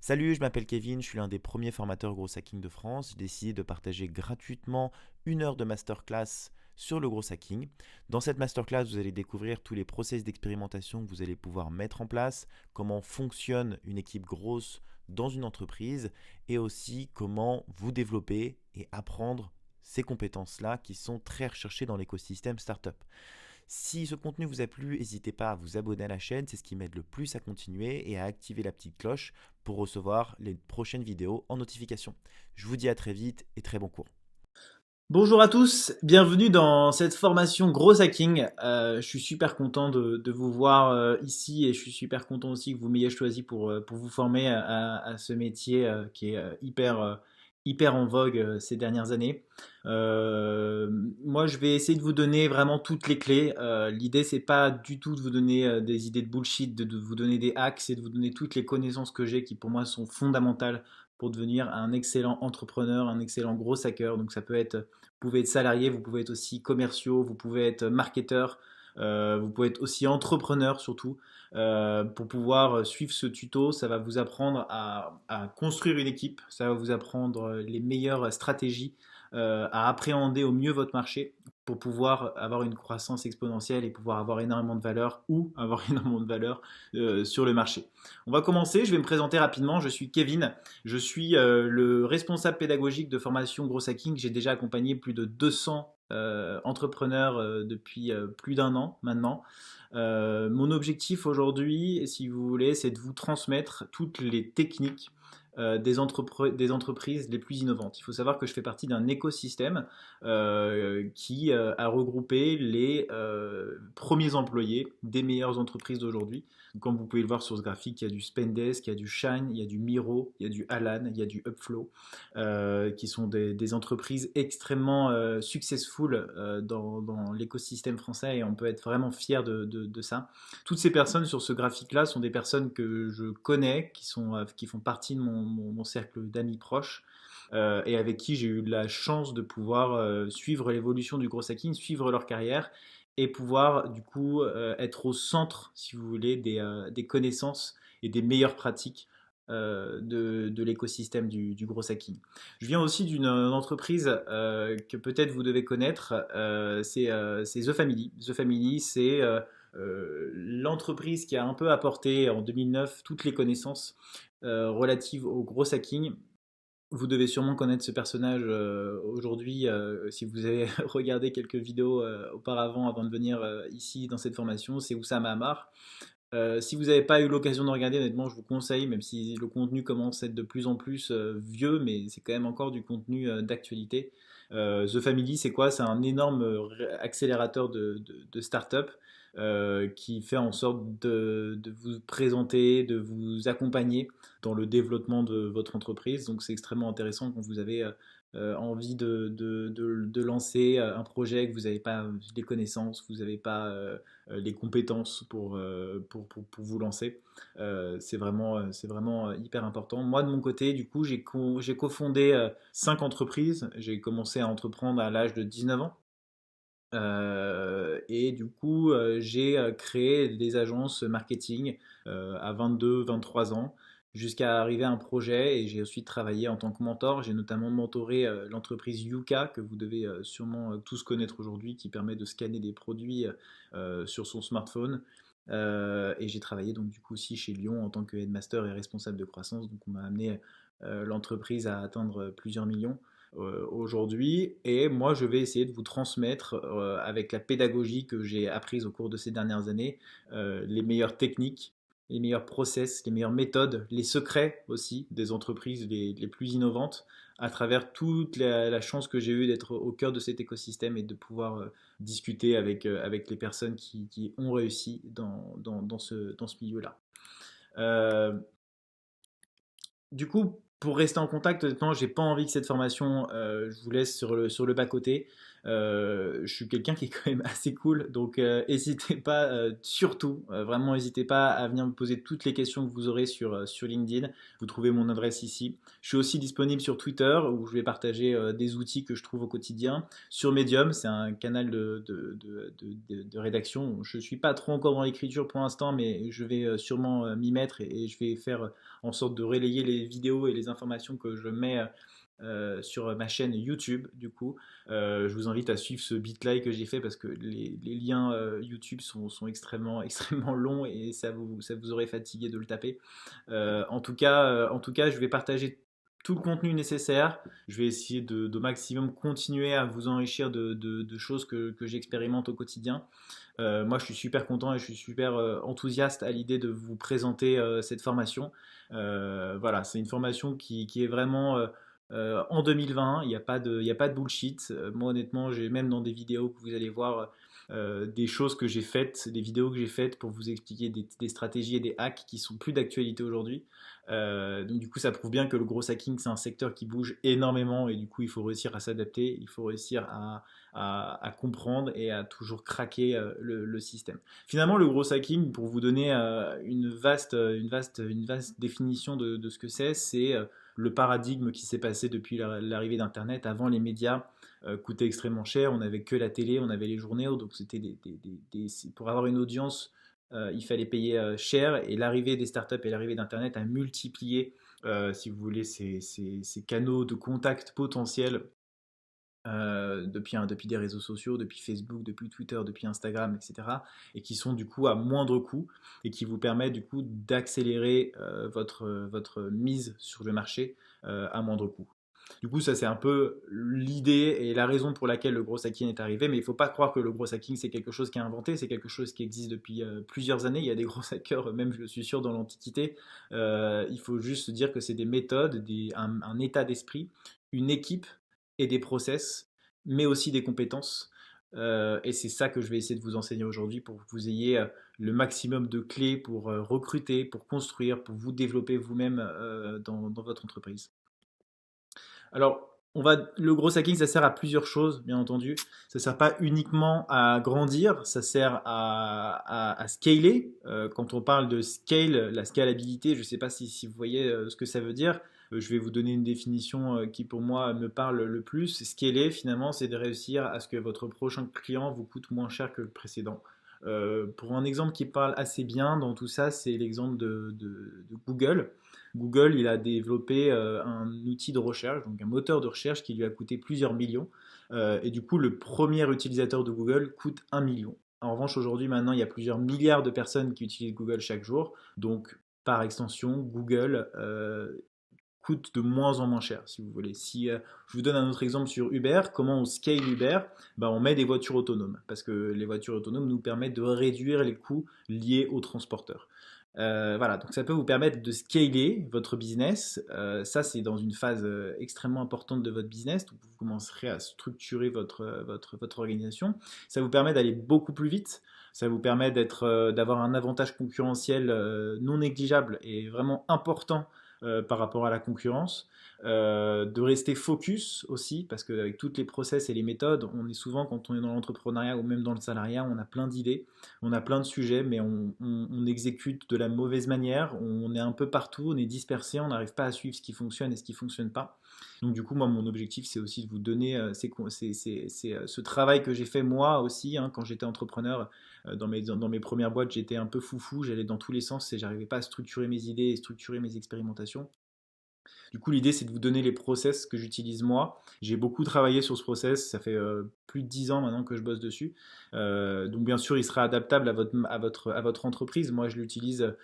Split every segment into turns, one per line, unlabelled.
Salut, je m'appelle Kevin, je suis l'un des premiers formateurs Gros Hacking de France. J'ai décidé de partager gratuitement 1 heure de masterclass sur le gros hacking. Dans cette masterclass, vous allez découvrir tous les process d'expérimentation que vous allez pouvoir mettre en place, comment fonctionne une équipe grosse dans une entreprise et aussi comment vous développer et apprendre ces compétences-là qui sont très recherchées dans l'écosystème startup. Si ce contenu vous a plu, n'hésitez pas à vous abonner à la chaîne, c'est ce qui m'aide le plus à continuer et à activer la petite cloche pour recevoir les prochaines vidéos en notification. Je vous dis à très vite et très bon cours.
Bonjour à tous, bienvenue dans cette formation Gros Hacking. Je suis super content de vous voir ici et je suis super content aussi que vous m'ayez choisi pour vous former à ce métier qui est hyper en vogue ces dernières années. Euh, Moi, je vais essayer de vous donner vraiment toutes les clés. L'idée, c'est pas du tout de vous donner des idées de bullshit, de vous donner des hacks, c'est de vous donner toutes les connaissances que j'ai qui pour moi sont fondamentales pour devenir un excellent entrepreneur, un excellent gros hacker. Donc ça peut être vous pouvez être salarié, vous pouvez être aussi commerciaux, vous pouvez être marketeur, vous pouvez être aussi entrepreneur surtout. Pour pouvoir suivre ce tuto, ça va vous apprendre à construire une équipe, ça va vous apprendre les meilleures stratégies, à appréhender au mieux votre marché pour pouvoir avoir une croissance exponentielle et pouvoir avoir énormément de valeur ou avoir énormément de valeur sur le marché. On va commencer, je vais me présenter rapidement, je suis Kevin, je suis le responsable pédagogique de formation Gros Hacking. J'ai déjà accompagné plus de 200 entrepreneurs depuis plus d'un an maintenant. Mon objectif aujourd'hui, si vous voulez, c'est de vous transmettre toutes les techniques des entreprises les plus innovantes. Il faut savoir que je fais partie d'un écosystème qui a regroupé les premiers employés des meilleures entreprises d'aujourd'hui. Comme vous pouvez le voir sur ce graphique, il y a du Spendesk, il y a du Shine, il y a du Miro, il y a du Alan, il y a du Upflow, qui sont des entreprises extrêmement successful dans l'écosystème français et on peut être vraiment fier de ça. Toutes ces personnes sur ce graphique-là sont des personnes que je connais, qui font partie de mon cercle d'amis proches. Et avec qui j'ai eu la chance de pouvoir suivre l'évolution du gros hacking, suivre leur carrière et pouvoir du coup être au centre, si vous voulez, des connaissances et des meilleures pratiques de l'écosystème du gros hacking. Je viens aussi d'une entreprise que peut-être vous devez connaître, c'est The Family. The Family, c'est l'entreprise qui a un peu apporté en 2009 toutes les connaissances relatives au gros hacking. Vous devez sûrement connaître ce personnage aujourd'hui si vous avez regardé quelques vidéos auparavant avant de venir ici dans cette formation, c'est Oussama Ammar. Si vous n'avez pas eu l'occasion de regarder, honnêtement, je vous conseille, même si le contenu commence à être de plus en plus vieux, mais c'est quand même encore du contenu d'actualité. The Family, c'est quoi? C'est un énorme accélérateur de start-up qui fait en sorte de vous présenter, de vous accompagner dans le développement de votre entreprise. Donc c'est extrêmement intéressant quand vous avez envie de lancer un projet, que vous n'avez pas les connaissances, vous n'avez pas les compétences pour vous lancer. C'est vraiment hyper important. Moi, de mon côté, du coup, j'ai cofondé 5 entreprises. J'ai commencé à entreprendre à l'âge de 19 ans. Et du coup, j'ai créé des agences marketing à 22, 23 ans jusqu'à arriver à un projet et j'ai ensuite travaillé en tant que mentor. J'ai notamment mentoré l'entreprise Yuka que vous devez sûrement tous connaître aujourd'hui qui permet de scanner des produits sur son smartphone. Et j'ai travaillé donc du coup aussi chez Lyon en tant que headmaster et responsable de croissance. Donc on m'a amené l'entreprise à atteindre plusieurs millions aujourd'hui. Et moi, je vais essayer de vous transmettre, avec la pédagogie que j'ai apprise au cours de ces dernières années, les meilleures techniques, les meilleurs process, les meilleures méthodes, les secrets aussi des entreprises les plus innovantes, à travers toute la chance que j'ai eue d'être au cœur de cet écosystème et de pouvoir discuter avec les personnes qui ont réussi dans ce milieu-là. Euh, du coup, pour rester en contact, honnêtement, j'ai pas envie que cette formation, je vous laisse sur le bas-côté. Je suis quelqu'un qui est quand même assez cool, donc n'hésitez pas, surtout, vraiment n'hésitez pas à venir me poser toutes les questions que vous aurez sur LinkedIn. Vous trouvez mon adresse ici. Je suis aussi disponible sur Twitter où je vais partager des outils que je trouve au quotidien. Sur Medium, c'est un canal de rédaction. Je ne suis pas trop encore dans l'écriture pour l'instant, mais je vais sûrement m'y mettre et je vais faire en sorte de relayer les vidéos et les informations que je mets sur ma chaîne YouTube. Du coup, je vous invite à suivre ce bitly que j'ai fait parce que les liens YouTube sont extrêmement, extrêmement longs et ça vous aurait fatigué de le taper. En tout cas, je vais partager tout le contenu nécessaire. Je vais essayer de maximum continuer à vous enrichir de choses que j'expérimente au quotidien. Moi, je suis super content et je suis super enthousiaste à l'idée de vous présenter cette formation. Voilà, c'est une formation qui est vraiment en 2020. Il y a pas de bullshit. Moi, honnêtement, j'ai même dans des vidéos que vous allez voir des choses que j'ai faites, des vidéos que j'ai faites pour vous expliquer des stratégies et des hacks qui sont plus d'actualité aujourd'hui. Donc du coup, ça prouve bien que le gros hacking, c'est un secteur qui bouge énormément et du coup, il faut réussir à s'adapter, il faut réussir à comprendre et à toujours craquer le système. Finalement, le gros hacking, pour vous donner une vaste définition de ce que c'est le paradigme qui s'est passé depuis l'arrivée d'Internet. Avant, les médias coûtaient extrêmement cher, on n'avait que la télé, on avait les journaux, donc c'était pour avoir une audience, il fallait payer cher, et l'arrivée des startups et l'arrivée d'Internet a multiplié, si vous voulez, ces canaux de contact potentiels depuis des réseaux sociaux, depuis Facebook, depuis Twitter, depuis Instagram, etc. Et qui sont du coup à moindre coût et qui vous permettent du coup d'accélérer votre mise sur le marché à moindre coût. Du coup, ça c'est un peu l'idée et la raison pour laquelle le gros hacking est arrivé. Mais il ne faut pas croire que le gros hacking c'est quelque chose qui est inventé, c'est quelque chose qui existe depuis plusieurs années. Il y a des gros hackers, même je suis sûr, dans l'Antiquité. Il faut juste se dire que c'est des méthodes, un état d'esprit, une équipe et des process, mais aussi des compétences. Et c'est ça que je vais essayer de vous enseigner aujourd'hui pour que vous ayez le maximum de clés pour recruter, pour construire, pour vous développer vous-même dans votre entreprise. Alors, le gros hacking, ça sert à plusieurs choses, bien entendu. Ça sert pas uniquement à grandir, ça sert à scaler. Quand on parle de scale, la scalabilité, je ne sais pas si vous voyez ce que ça veut dire. Je vais vous donner une définition qui, pour moi, me parle le plus. Scaler, finalement, c'est de réussir à ce que votre prochain client vous coûte moins cher que le précédent. Pour un exemple qui parle assez bien dans tout ça, c'est l'exemple de Google. Google, il a développé un outil de recherche, donc un moteur de recherche qui lui a coûté plusieurs millions. Et du coup, le premier utilisateur de Google coûte 1 million. En revanche, aujourd'hui, maintenant, il y a plusieurs milliards de personnes qui utilisent Google chaque jour. Donc, par extension, Google coûte de moins en moins cher, si vous voulez. Si je vous donne un autre exemple sur Uber, comment on scale Uber? Ben, on met des voitures autonomes, parce que les voitures autonomes nous permettent de réduire les coûts liés aux transporteurs. Voilà, donc ça peut vous permettre de scaler votre business. Ça, c'est dans une phase extrêmement importante de votre business. Donc vous commencerez à structurer votre organisation. Ça vous permet d'aller beaucoup plus vite. Ça vous permet d'avoir un avantage concurrentiel non négligeable et vraiment important par rapport à la concurrence. De rester focus aussi, parce qu'avec toutes les process et les méthodes, on est souvent, quand on est dans l'entrepreneuriat ou même dans le salariat, on a plein d'idées, on a plein de sujets, mais on exécute de la mauvaise manière, on est un peu partout, on est dispersé, on n'arrive pas à suivre ce qui fonctionne et ce qui ne fonctionne pas. Donc du coup, moi, mon objectif, c'est aussi de vous donner ce travail que j'ai fait moi aussi, hein, quand j'étais entrepreneur. Dans mes premières boîtes, j'étais un peu foufou, j'allais dans tous les sens et j'arrivais pas à structurer mes idées et structurer mes expérimentations. Du coup, l'idée, c'est de vous donner les process que j'utilise moi. J'ai beaucoup travaillé sur ce process. Ça fait plus de 10 ans maintenant que je bosse dessus. Donc, bien sûr, il sera adaptable à votre entreprise. Moi, je l'utilise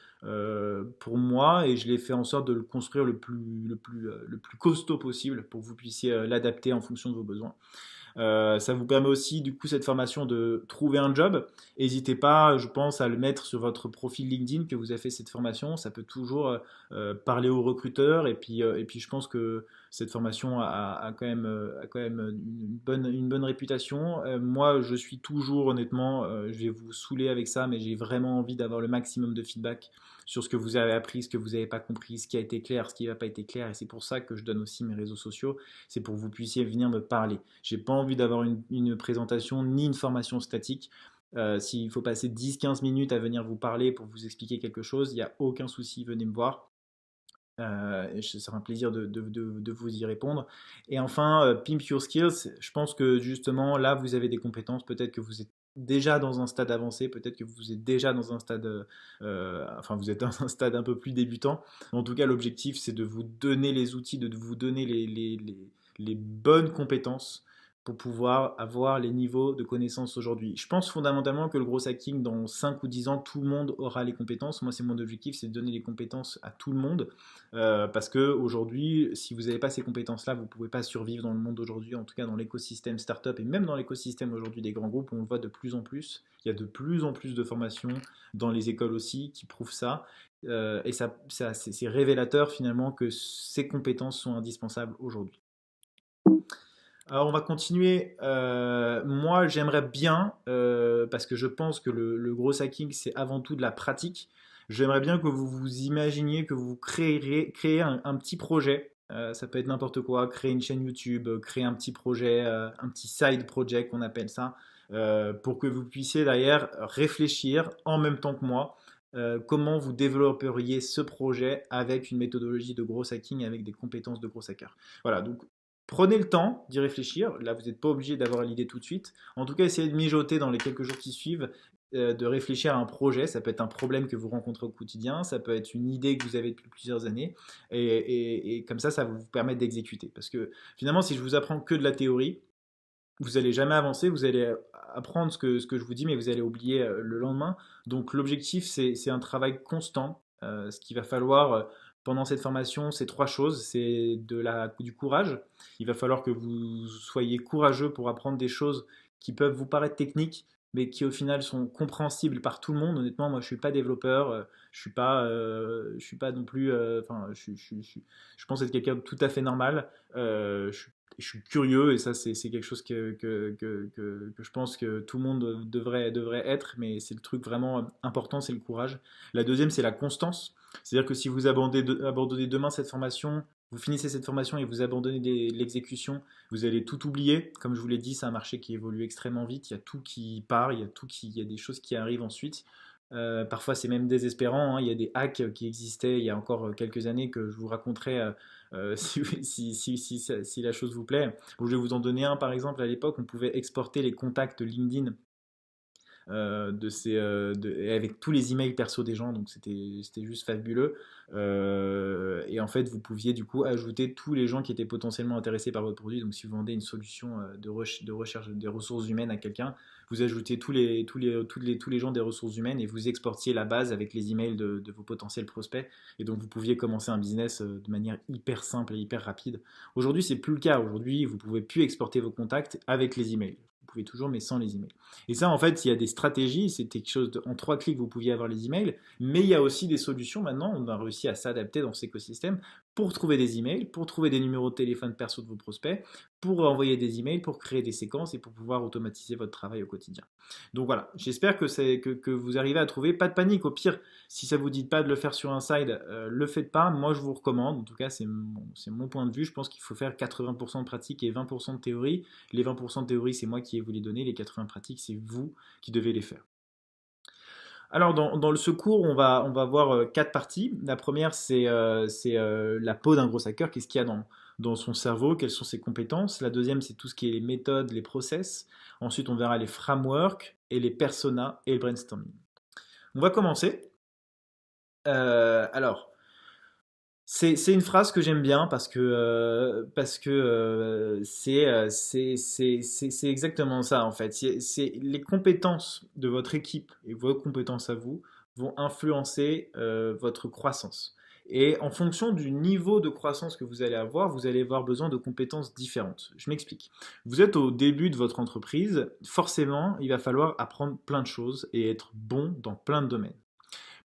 pour moi et je l'ai fait en sorte de le construire le plus costaud possible pour que vous puissiez l'adapter en fonction de vos besoins. Ça vous permet aussi, du coup, cette formation de trouver un job. N'hésitez pas, je pense, à le mettre sur votre profil LinkedIn que vous avez fait cette formation. Ça peut toujours parler aux recruteurs. Et puis, je pense que cette formation a quand même une bonne réputation. Moi, je suis toujours, honnêtement, je vais vous saouler avec ça, mais j'ai vraiment envie d'avoir le maximum de feedback sur ce que vous avez appris, ce que vous n'avez pas compris, ce qui a été clair, ce qui n'a pas été clair. Et c'est pour ça que je donne aussi mes réseaux sociaux. C'est pour que vous puissiez venir me parler. J'ai pas envie d'avoir une présentation ni une formation statique. S'il faut passer 10-15 minutes à venir vous parler pour vous expliquer quelque chose, il n'y a aucun souci, venez me voir. Ce sera un plaisir de vous y répondre. Et enfin, Pimp Your Skills, je pense que justement là, vous avez des compétences, peut-être que vous êtes déjà dans un stade avancé, peut-être que vous êtes déjà dans un stade, enfin vous êtes dans un stade un peu plus débutant. En tout cas, l'objectif, c'est de vous donner les outils, de vous donner les bonnes compétences pour pouvoir avoir les niveaux de connaissances aujourd'hui. Je pense fondamentalement que le gros hacking, dans 5 ou 10 ans, tout le monde aura les compétences. Moi, c'est mon objectif, c'est de donner les compétences à tout le monde. Parce que aujourd'hui, si vous n'avez pas ces compétences-là, vous ne pouvez pas survivre dans le monde d'aujourd'hui, en tout cas dans l'écosystème startup et même dans l'écosystème aujourd'hui des grands groupes, on le voit de plus en plus. Il y a de plus en plus de formations dans les écoles aussi qui prouvent ça. Et c'est révélateur finalement que ces compétences sont indispensables aujourd'hui. Alors on va continuer. Moi j'aimerais bien, parce que je pense que le gros hacking c'est avant tout de la pratique, j'aimerais bien que vous vous imaginiez que vous créez un petit projet. Ça peut être n'importe quoi, créer une chaîne YouTube, créer un petit projet, un petit side project qu'on appelle ça, pour que vous puissiez derrière réfléchir en même temps que moi. Comment vous développeriez ce projet avec une méthodologie de gros hacking, avec des compétences de gros hacker. Voilà, donc prenez le temps d'y réfléchir. Là, vous n'êtes pas obligé d'avoir l'idée tout de suite. En tout cas, essayez de mijoter dans les quelques jours qui suivent, de réfléchir à un projet. Ça peut être un problème que vous rencontrez au quotidien, ça peut être une idée que vous avez depuis plusieurs années. Et comme ça va vous permettre d'exécuter. Parce que finalement, si je vous apprends que de la théorie, vous n'allez jamais avancer, vous allez apprendre ce que je vous dis, mais vous allez oublier le lendemain. Donc l'objectif, c'est un travail constant. Ce qu'il va falloir pendant cette formation, c'est trois choses. C'est du courage. Il va falloir que vous soyez courageux pour apprendre des choses qui peuvent vous paraître techniques, mais qui au final sont compréhensibles par tout le monde. Honnêtement, moi, je suis pas développeur, je suis pas non plus, enfin, je pense être quelqu'un de tout à fait normal. Je suis curieux et ça c'est quelque chose que je pense que tout le monde devrait être, mais c'est le truc vraiment important, c'est le courage. La deuxième, c'est la constance. C'est-à-dire que si vous abandonnez demain cette formation, vous finissez cette formation et vous abandonnez l'exécution, vous allez tout oublier. Comme je vous l'ai dit, c'est un marché qui évolue extrêmement vite. Il y a tout qui part, il y a des choses qui arrivent ensuite. Parfois, c'est même désespérant, hein. Il y a des hacks qui existaient il y a encore quelques années que je vous raconterai si la chose vous plaît. Bon, je vais vous en donner un par exemple. À l'époque, on pouvait exporter les contacts LinkedIn et avec tous les emails perso des gens, donc c'était juste fabuleux. Et en fait, vous pouviez du coup ajouter tous les gens qui étaient potentiellement intéressés par votre produit. Donc, si vous vendez une solution de recherche des ressources humaines à quelqu'un, vous ajoutez tous les gens des ressources humaines et vous exportiez la base avec les emails de vos potentiels prospects. Et donc, vous pouviez commencer un business de manière hyper simple et hyper rapide. Aujourd'hui, c'est plus le cas. Aujourd'hui, vous pouvez plus exporter vos contacts avec les emails. Vous pouvez toujours, mais sans les emails. Et ça, en fait, il y a des stratégies. C'était quelque chose en 3 clics, vous pouviez avoir les emails. Mais il y a aussi des solutions maintenant. On a réussi à s'adapter dans cet écosystème pour trouver des emails, pour trouver des numéros de téléphone perso de vos prospects, pour envoyer des emails, pour créer des séquences et pour pouvoir automatiser votre travail au quotidien. Donc voilà, j'espère que vous arrivez à trouver. Pas de panique. Au pire, si ça vous dit pas de le faire sur un side, le faites pas. Moi, je vous recommande. En tout cas, c'est mon point de vue. Je pense qu'il faut faire 80% de pratique et 20% de théorie. Les 20% de théorie, c'est moi qui ai vous les donner. Les 80 pratiques, c'est vous qui devez les faire. Alors, dans ce cours, on va voir 4 parties. La première, c'est la peau d'un gros hacker. Qu'est-ce qu'il y a dans son cerveau? Quelles sont ses compétences? La deuxième, c'est tout ce qui est les méthodes, les process. Ensuite, on verra les frameworks et les personas et le brainstorming. On va commencer. Alors, c'est une phrase que j'aime bien parce que c'est exactement ça en fait. C'est les compétences de votre équipe et vos compétences à vous vont influencer votre croissance. Et en fonction du niveau de croissance que vous allez avoir besoin de compétences différentes. Je m'explique. Vous êtes au début de votre entreprise, forcément, il va falloir apprendre plein de choses et être bon dans plein de domaines.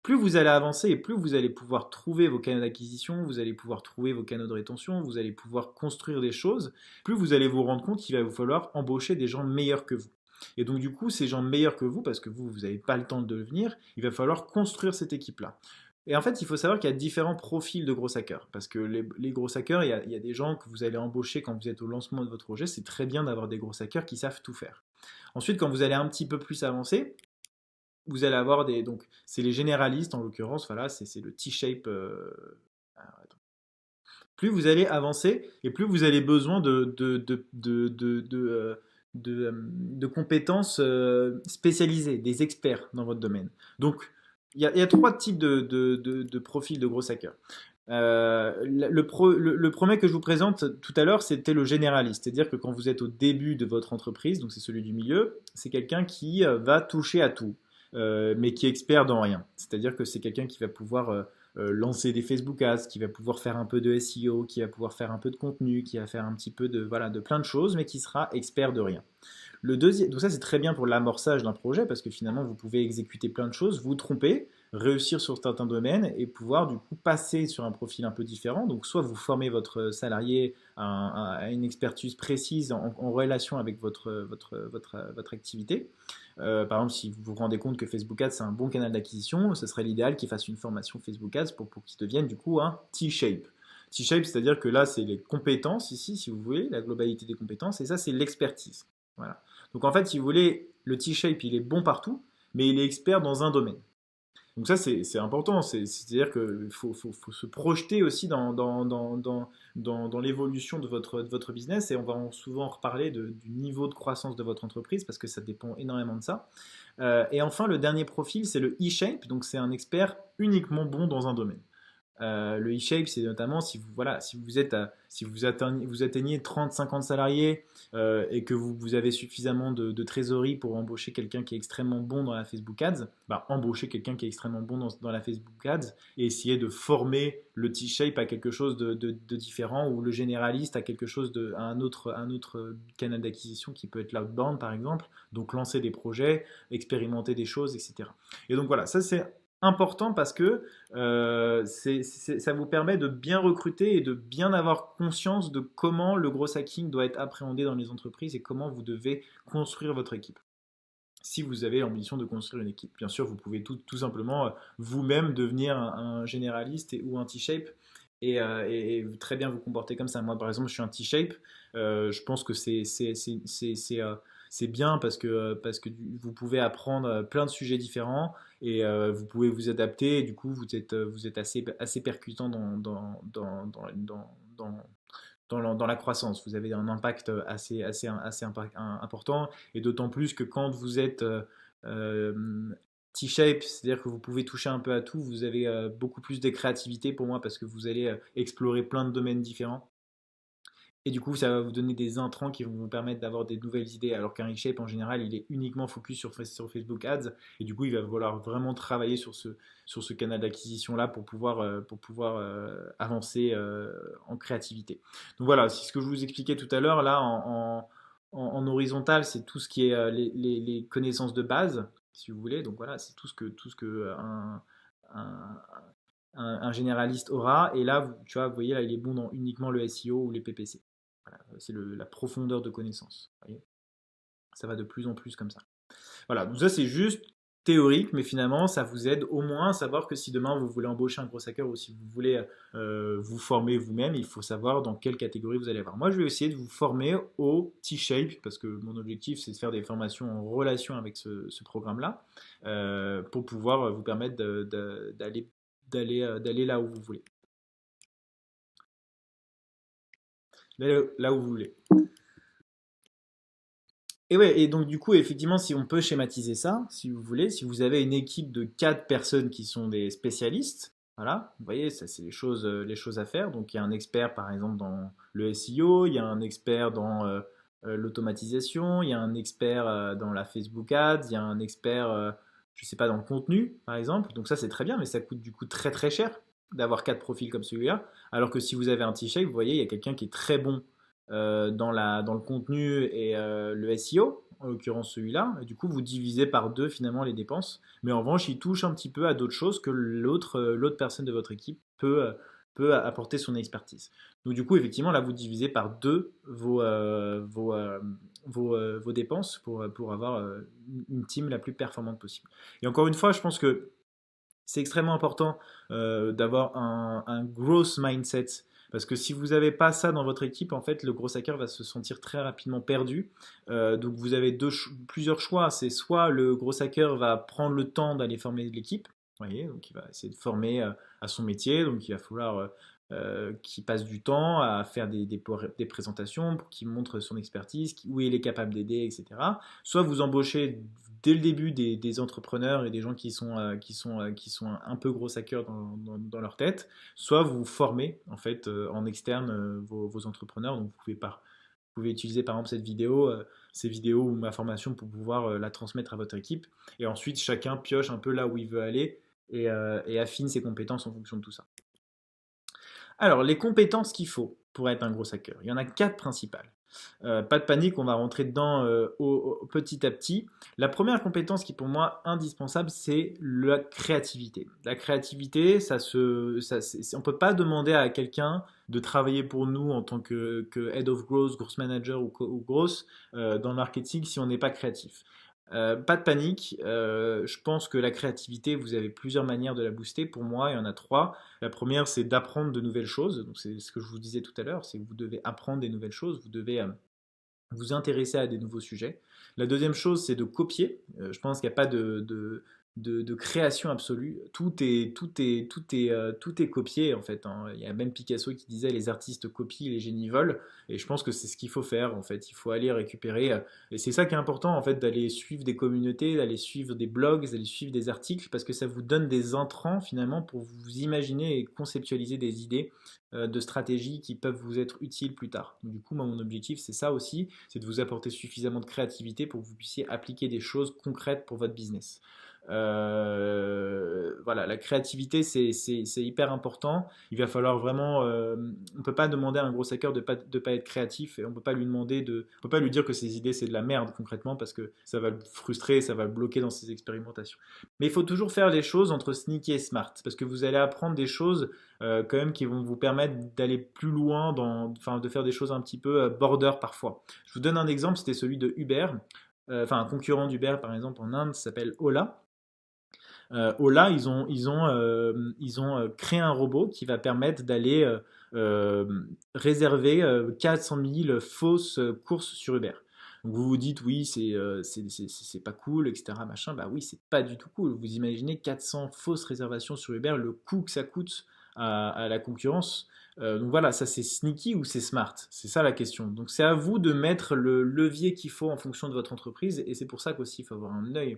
Plus vous allez avancer et plus vous allez pouvoir trouver vos canaux d'acquisition, vous allez pouvoir trouver vos canaux de rétention, vous allez pouvoir construire des choses, plus vous allez vous rendre compte qu'il va vous falloir embaucher des gens meilleurs que vous. Et donc du coup, ces gens meilleurs que vous, parce que vous n'avez pas le temps de le devenir, il va falloir construire cette équipe-là. Et en fait, il faut savoir qu'il y a différents profils de gros hackers. Parce que les gros hackers, il y a des gens que vous allez embaucher quand vous êtes au lancement de votre projet. C'est très bien d'avoir des gros hackers qui savent tout faire. Ensuite, quand vous allez un petit peu plus avancer, vous allez avoir des. Donc, c'est les généralistes en l'occurrence. Voilà, c'est le T-shape. Alors, attends. Plus vous allez avancer et plus vous avez besoin de compétences spécialisées, des experts dans votre domaine. Donc, il y a trois types de profils de gros hackers. Le premier que je vous présente tout à l'heure, c'était le généraliste. C'est-à-dire que quand vous êtes au début de votre entreprise, donc c'est celui du milieu, c'est quelqu'un qui va toucher à tout, mais qui est expert dans rien. C'est-à-dire que c'est quelqu'un qui va pouvoir lancer des Facebook Ads, qui va pouvoir faire un peu de SEO, qui va pouvoir faire un peu de contenu, qui va faire un petit peu de, voilà, de plein de choses, mais qui sera expert de rien. Le deuxième, donc ça c'est très bien pour l'amorçage d'un projet parce que finalement vous pouvez exécuter plein de choses, vous tromper, réussir sur certains domaines et pouvoir du coup passer sur un profil un peu différent. Donc soit vous formez votre salarié à une expertise précise en relation avec votre activité. Par exemple, si vous vous rendez compte que Facebook Ads c'est un bon canal d'acquisition, ce serait l'idéal qu'il fasse une formation Facebook Ads pour qu'il devienne du coup un T-shape. T-shape, c'est-à-dire que là, c'est les compétences ici, si vous voulez, la globalité des compétences, et ça, c'est l'expertise. Voilà. Donc en fait, si vous voulez, le T-shape, il est bon partout, mais il est expert dans un domaine. Donc ça, c'est important. C'est-à-dire qu'il faut se projeter aussi dans l'évolution de votre business. Et on va souvent reparler du niveau de croissance de votre entreprise parce que ça dépend énormément de ça. Et enfin, le dernier profil, c'est le E-shape. Donc c'est un expert uniquement bon dans un domaine. Le e-shape, c'est notamment si vous, voilà, si vous atteignez 30-50 salariés et que vous avez suffisamment de trésorerie pour embaucher quelqu'un qui est extrêmement bon dans la Facebook Ads, bah, embaucher quelqu'un qui est extrêmement bon dans la Facebook Ads et essayer de former le T-shape à quelque chose de différent ou le généraliste à quelque chose à un autre canal d'acquisition qui peut être l'outbound par exemple. Donc lancer des projets, expérimenter des choses, etc. Et donc voilà, ça c'est important parce que ça vous permet de bien recruter et de bien avoir conscience de comment le gros hacking doit être appréhendé dans les entreprises et comment vous devez construire votre équipe. Si vous avez l'ambition de construire une équipe, bien sûr, vous pouvez tout simplement vous-même devenir un généraliste ou un T-shape et très bien vous comporter comme ça. Moi, par exemple, je suis un T-shape. Je pense que c'est bien parce que vous pouvez apprendre plein de sujets différents et vous pouvez vous adapter. Et du coup, vous êtes assez percutant dans la croissance. Vous avez un impact assez important, et d'autant plus que quand vous êtes T-shape, c'est-à-dire que vous pouvez toucher un peu à tout, vous avez beaucoup plus de créativité pour moi parce que vous allez explorer plein de domaines différents. Et du coup, ça va vous donner des intrants qui vont vous permettre d'avoir des nouvelles idées. Alors qu'un e-shape, en général, il est uniquement focus sur Facebook Ads. Et du coup, il va falloir vraiment travailler sur ce canal d'acquisition-là pour pouvoir avancer en créativité. Donc voilà, c'est ce que je vous expliquais tout à l'heure. Là, en horizontal, c'est tout ce qui est les connaissances de base, si vous voulez. Donc voilà, c'est tout ce que un, un généraliste aura. Et là, tu vois, vous voyez, là, il est bon dans uniquement le SEO ou les PPC. Voilà, c'est la profondeur de connaissance. Vous voyez, ça va de plus en plus comme ça. Voilà, donc ça c'est juste théorique, mais finalement ça vous aide au moins à savoir que si demain vous voulez embaucher un gros hacker ou si vous voulez vous former vous-même, il faut savoir dans quelle catégorie vous allez avoir. Moi je vais essayer de vous former au T-Shape parce que mon objectif c'est de faire des formations en relation avec ce programme-là pour pouvoir vous permettre d'aller là où vous voulez. Là où vous voulez. Et ouais, et donc du coup, effectivement, si on peut schématiser ça, si vous voulez, si vous avez une équipe de 4 personnes qui sont des spécialistes, voilà, vous voyez, ça c'est les choses à faire. Donc il y a un expert par exemple dans le SEO, il y a un expert dans l'automatisation, il y a un expert dans la Facebook Ads, il y a un expert, je sais pas, dans le contenu par exemple. Donc ça c'est très bien, mais ça coûte du coup très très cher d'avoir 4 profils comme celui-là. Alors que si vous avez un T-shape, vous voyez, il y a quelqu'un qui est très bon dans le contenu et le SEO, en l'occurrence celui-là. Et du coup, vous divisez par deux finalement les dépenses. Mais en revanche, il touche un petit peu à d'autres choses que l'autre personne de votre équipe peut apporter son expertise. Donc du coup, effectivement, là, vous divisez par deux vos dépenses pour avoir une team la plus performante possible. Et encore une fois, je pense que C'est extrêmement important d'avoir un growth mindset. Parce que si vous n'avez pas ça dans votre équipe, en fait, le gros hacker va se sentir très rapidement perdu. Donc vous avez plusieurs choix. C'est soit le gros hacker va prendre le temps d'aller former l'équipe, vous voyez, donc il va essayer de former à son métier, donc il va falloir qu'il passe du temps à faire des présentations pour qu'il montre son expertise, où il est capable d'aider, etc. Soit vous embauchez dès le début des entrepreneurs et des gens qui sont un peu gros hackers dans leur tête, soit vous formez en fait en externe vos entrepreneurs. Donc vous pouvez utiliser par exemple ces vidéos ou ma formation pour pouvoir la transmettre à votre équipe. Et ensuite chacun pioche un peu là où il veut aller et affine ses compétences en fonction de tout ça. Alors, les compétences qu'il faut pour être un gros hacker, il y en a quatre principales. Pas de panique, on va rentrer dedans petit à petit. La première compétence qui est pour moi indispensable, c'est la créativité. La créativité, on ne peut pas demander à quelqu'un de travailler pour nous en tant que Head of Growth, Growth Manager ou Growth dans le marketing si on n'est pas créatif. Pas de panique, je pense que la créativité, vous avez plusieurs manières de la booster. Pour moi, il y en a trois. La première, c'est d'apprendre de nouvelles choses. Donc, c'est ce que je vous disais tout à l'heure, c'est que vous devez apprendre des nouvelles choses, vous devez vous intéresser à des nouveaux sujets. La deuxième chose, c'est de copier. Je pense qu'il n'y a pas de création absolue. Tout est copié en fait, hein. Il y a même Picasso qui disait les artistes copient, les génies volent. Et je pense que c'est ce qu'il faut faire en fait. Il faut aller récupérer. Et c'est ça qui est important en fait, d'aller suivre des communautés, d'aller suivre des blogs, d'aller suivre des articles, parce que ça vous donne des entrants finalement pour vous imaginer et conceptualiser des idées de stratégies qui peuvent vous être utiles plus tard. Donc, du coup, moi, mon objectif, c'est ça aussi, c'est de vous apporter suffisamment de créativité pour que vous puissiez appliquer des choses concrètes pour votre business. Voilà, la créativité, c'est hyper important. Il va falloir vraiment. On ne peut pas demander à un gros hacker de pas être créatif et on peut pas lui dire que ses idées c'est de la merde concrètement parce que ça va le frustrer, ça va le bloquer dans ses expérimentations. Mais il faut toujours faire les choses entre sneaky et smart parce que vous allez apprendre des choses quand même qui vont vous permettre d'aller plus loin, enfin de faire des choses un petit peu border parfois. Je vous donne un exemple, c'était celui de Uber. Enfin, un concurrent d'Uber par exemple en Inde s'appelle Ola. Ola, ils ont créé un robot qui va permettre d'aller réserver 400 000 fausses courses sur Uber. Donc vous vous dites oui, c'est pas cool, etc. Machin. Bah oui, c'est pas du tout cool. Vous imaginez 400 fausses réservations sur Uber, le coût que ça coûte à la concurrence. Donc voilà, ça c'est sneaky ou c'est smart? C'est ça la question. Donc c'est à vous de mettre le levier qu'il faut en fonction de votre entreprise et c'est pour ça qu'aussi il faut avoir un œil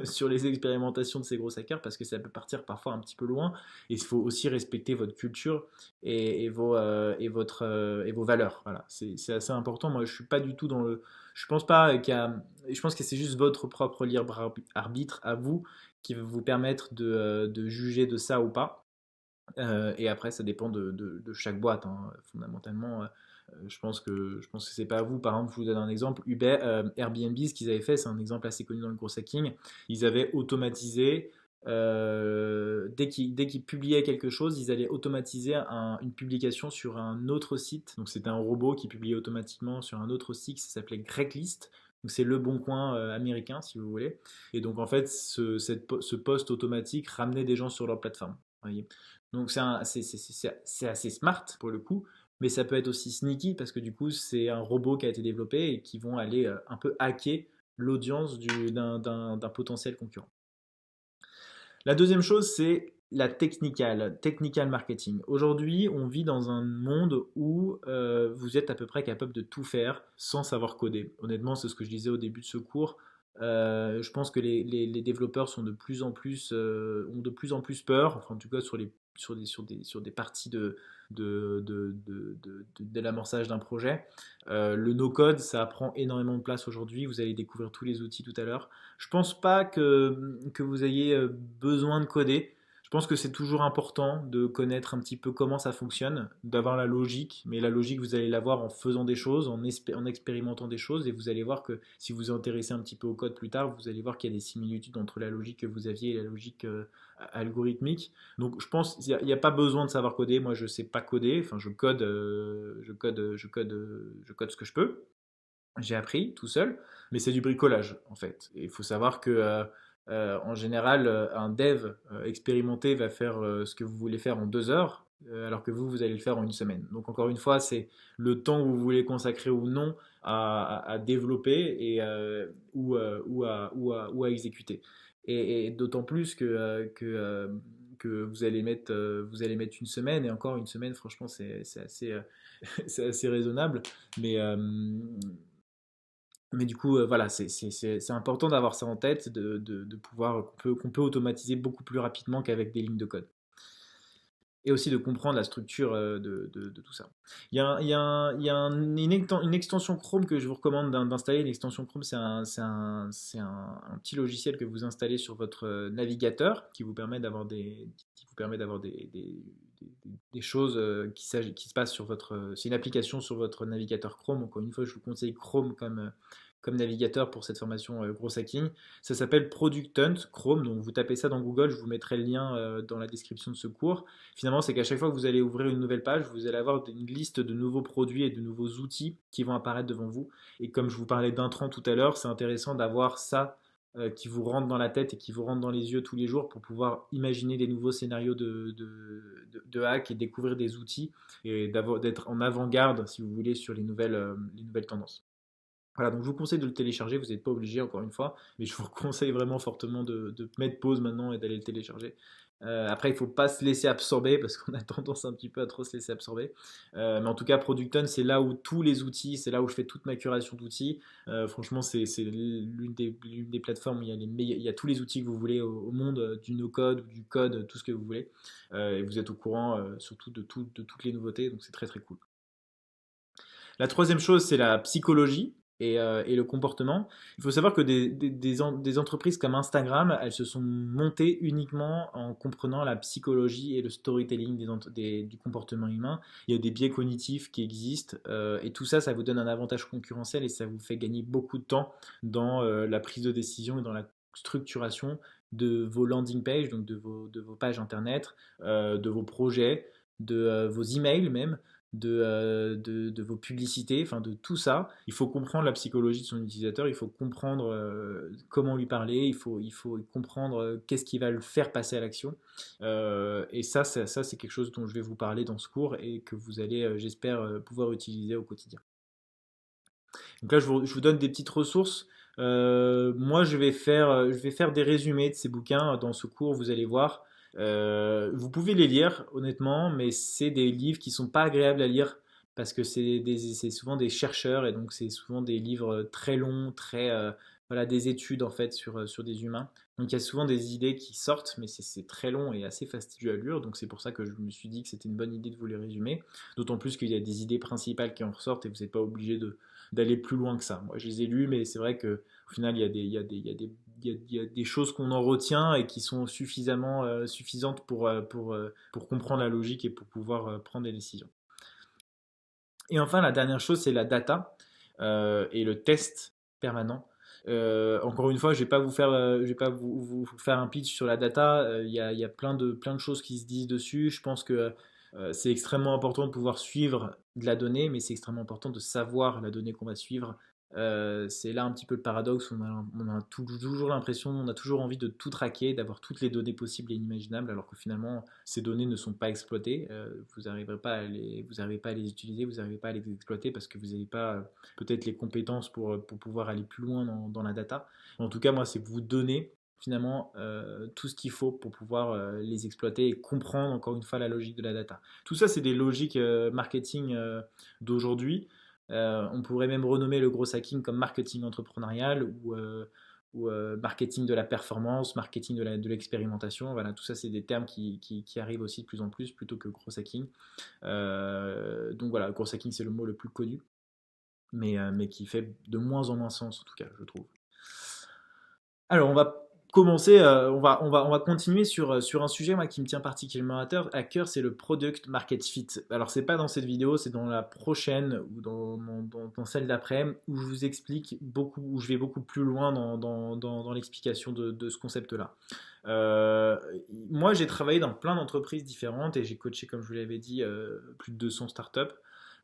sur les expérimentations de ces gros hackers parce que ça peut partir parfois un petit peu loin et il faut aussi respecter votre culture et vos valeurs. Voilà, c'est assez important. Moi, je suis pas du tout dans le. Je pense pas je pense que c'est juste votre propre libre arbitre à vous qui va vous permettre de juger de ça ou pas. Et après, ça dépend de chaque boîte, hein. Fondamentalement, je pense que c'est pas à vous. Par exemple, je vous donne un exemple. Airbnb, ce qu'ils avaient fait, c'est un exemple assez connu dans le gros hacking. Ils avaient automatisé, dès qu'ils publiaient quelque chose, ils allaient automatiser une publication sur un autre site. Donc c'était un robot qui publiait automatiquement sur un autre site, ça s'appelait Craigslist. Donc c'est le bon coin américain, si vous voulez. Et donc en fait, ce post automatique ramenait des gens sur leur plateforme. Voyez. Donc c'est assez smart pour le coup, mais ça peut être aussi sneaky parce que du coup c'est un robot qui a été développé et qui vont aller un peu hacker l'audience d'un potentiel concurrent. La deuxième chose, c'est la technical marketing. Aujourd'hui, on vit dans un monde où vous êtes à peu près capable de tout faire sans savoir coder. Honnêtement, c'est ce que je disais au début de ce cours. Je pense que les développeurs ont de plus en plus peur, enfin, en tout cas sur des parties de l'amorçage d'un projet. Le no-code, ça prend énormément de place aujourd'hui. Vous allez découvrir tous les outils tout à l'heure. Je pense pas que vous ayez besoin de coder. Je pense que c'est toujours important de connaître un petit peu comment ça fonctionne, d'avoir la logique, mais la logique, vous allez l'avoir en faisant des choses, en expérimentant des choses, et vous allez voir que si vous vous intéressez un petit peu au code plus tard, vous allez voir qu'il y a des similitudes entre la logique que vous aviez et la logique algorithmique. Donc je pense qu'il n'y a pas besoin de savoir coder. Moi, je ne sais pas coder. Enfin, je code ce que je peux. J'ai appris tout seul, mais c'est du bricolage en fait. Et il faut savoir que En général, un dev expérimenté va faire ce que vous voulez faire en 2 heures, alors que vous allez le faire en une semaine. Donc encore une fois, c'est le temps que vous voulez consacrer ou non à développer ou à exécuter. Et d'autant plus que vous allez mettre une semaine, et encore une semaine, franchement, c'est assez, c'est assez raisonnable. Mais, euh, mais du coup, voilà, c'est important d'avoir ça en tête, de pouvoir qu'on peut automatiser beaucoup plus rapidement qu'avec des lignes de code. Et aussi de comprendre la structure de tout ça. Il y a une extension Chrome que je vous recommande d'installer. L'extension Chrome, un petit logiciel que vous installez sur votre navigateur qui vous permet d'avoir des choses qui se passent sur votre. C'est une application sur votre navigateur Chrome. Encore une fois, je vous conseille Chrome comme navigateur pour cette formation Gros Hacking. Ça s'appelle Product Hunt Chrome, donc vous tapez ça dans Google, je vous mettrai le lien dans la description de ce cours. Finalement, c'est qu'à chaque fois que vous allez ouvrir une nouvelle page, vous allez avoir une liste de nouveaux produits et de nouveaux outils qui vont apparaître devant vous. Et comme je vous parlais d'Intran tout à l'heure, c'est intéressant d'avoir ça qui vous rentre dans la tête et qui vous rentre dans les yeux tous les jours pour pouvoir imaginer des nouveaux scénarios de hack et découvrir des outils et d'être en avant-garde, si vous voulez, sur les nouvelles tendances. Voilà, donc je vous conseille de le télécharger, vous n'êtes pas obligé encore une fois, mais je vous conseille vraiment fortement de mettre pause maintenant et d'aller le télécharger. Après, il ne faut pas se laisser absorber parce qu'on a tendance un petit peu à trop se laisser absorber. Mais en tout cas, Producton, c'est là où tous les outils, c'est là où je fais toute ma curation d'outils. Franchement, c'est l'une des plateformes où il y a tous les outils que vous voulez au monde, du no-code, du code, tout ce que vous voulez. Et vous êtes au courant surtout de toutes les nouveautés, donc c'est très très cool. La troisième chose, c'est la psychologie et le comportement. Il faut savoir que des entreprises comme Instagram, elles se sont montées uniquement en comprenant la psychologie et le storytelling du comportement humain. Il y a des biais cognitifs qui existent et tout ça, ça vous donne un avantage concurrentiel et ça vous fait gagner beaucoup de temps dans la prise de décision et dans la structuration de vos landing pages, donc de vos pages internet, de vos projets, de vos emails même de vos publicités, enfin de tout ça. Il faut comprendre la psychologie de son utilisateur, il faut comprendre comment lui parler, il faut comprendre qu'est-ce qui va le faire passer à l'action. Et ça c'est quelque chose dont je vais vous parler dans ce cours et que vous allez, j'espère, pouvoir utiliser au quotidien. Donc là, je vous donne des petites ressources. Moi, je vais faire des résumés de ces bouquins dans ce cours, vous allez voir. Vous pouvez les lire, honnêtement, mais c'est des livres qui sont pas agréables à lire parce que c'est souvent des chercheurs et donc c'est souvent des livres très longs, voilà, des études en fait sur des humains. Donc il y a souvent des idées qui sortent, mais c'est très long et assez fastidieux à lire. Donc c'est pour ça que je me suis dit que c'était une bonne idée de vous les résumer. D'autant plus qu'il y a des idées principales qui en ressortent et vous n'êtes pas obligé d'aller plus loin que ça. Moi, je les ai lus, mais c'est vrai que au final, il y a des choses qu'on en retient et qui sont suffisantes pour comprendre la logique et pour pouvoir prendre des décisions. Et enfin, la dernière chose, c'est la data et le test permanent. Encore une fois, je vais pas vous faire un pitch sur la data. Il y a plein de choses qui se disent dessus. Je pense que c'est extrêmement important de pouvoir suivre de la donnée, mais c'est extrêmement important de savoir la donnée qu'on va suivre. C'est là un petit peu le paradoxe. On a toujours l'impression, on a toujours envie de tout traquer, d'avoir toutes les données possibles et inimaginables, alors que finalement, ces données ne sont pas exploitées. Vous n'arriverez pas vous n'arrivez pas à les utiliser, vous n'arrivez pas à les exploiter parce que vous n'avez pas peut-être les compétences pour pouvoir aller plus loin dans la data. En tout cas, moi, c'est vous donner finalement tout ce qu'il faut pour pouvoir les exploiter et comprendre encore une fois la logique de la data. Tout ça, c'est des logiques marketing d'aujourd'hui. On pourrait même renommer le gros hacking comme marketing entrepreneurial ou marketing de la performance, marketing de l'expérimentation. Voilà, tout ça, c'est des termes qui arrivent aussi de plus en plus plutôt que gros hacking. Donc voilà, gros hacking, c'est le mot le plus connu, mais qui fait de moins en moins sens, en tout cas, je trouve. Alors, on va commencer, on va continuer sur un sujet moi, qui me tient particulièrement à cœur, c'est le product market fit. Alors, c'est pas dans cette vidéo, c'est dans la prochaine ou dans celle d'après, où je vous explique beaucoup, où je vais beaucoup plus loin dans l'explication de ce concept-là. Euh, Moi, j'ai travaillé dans plein d'entreprises différentes et j'ai coaché, comme je vous l'avais dit, plus de 200 startups.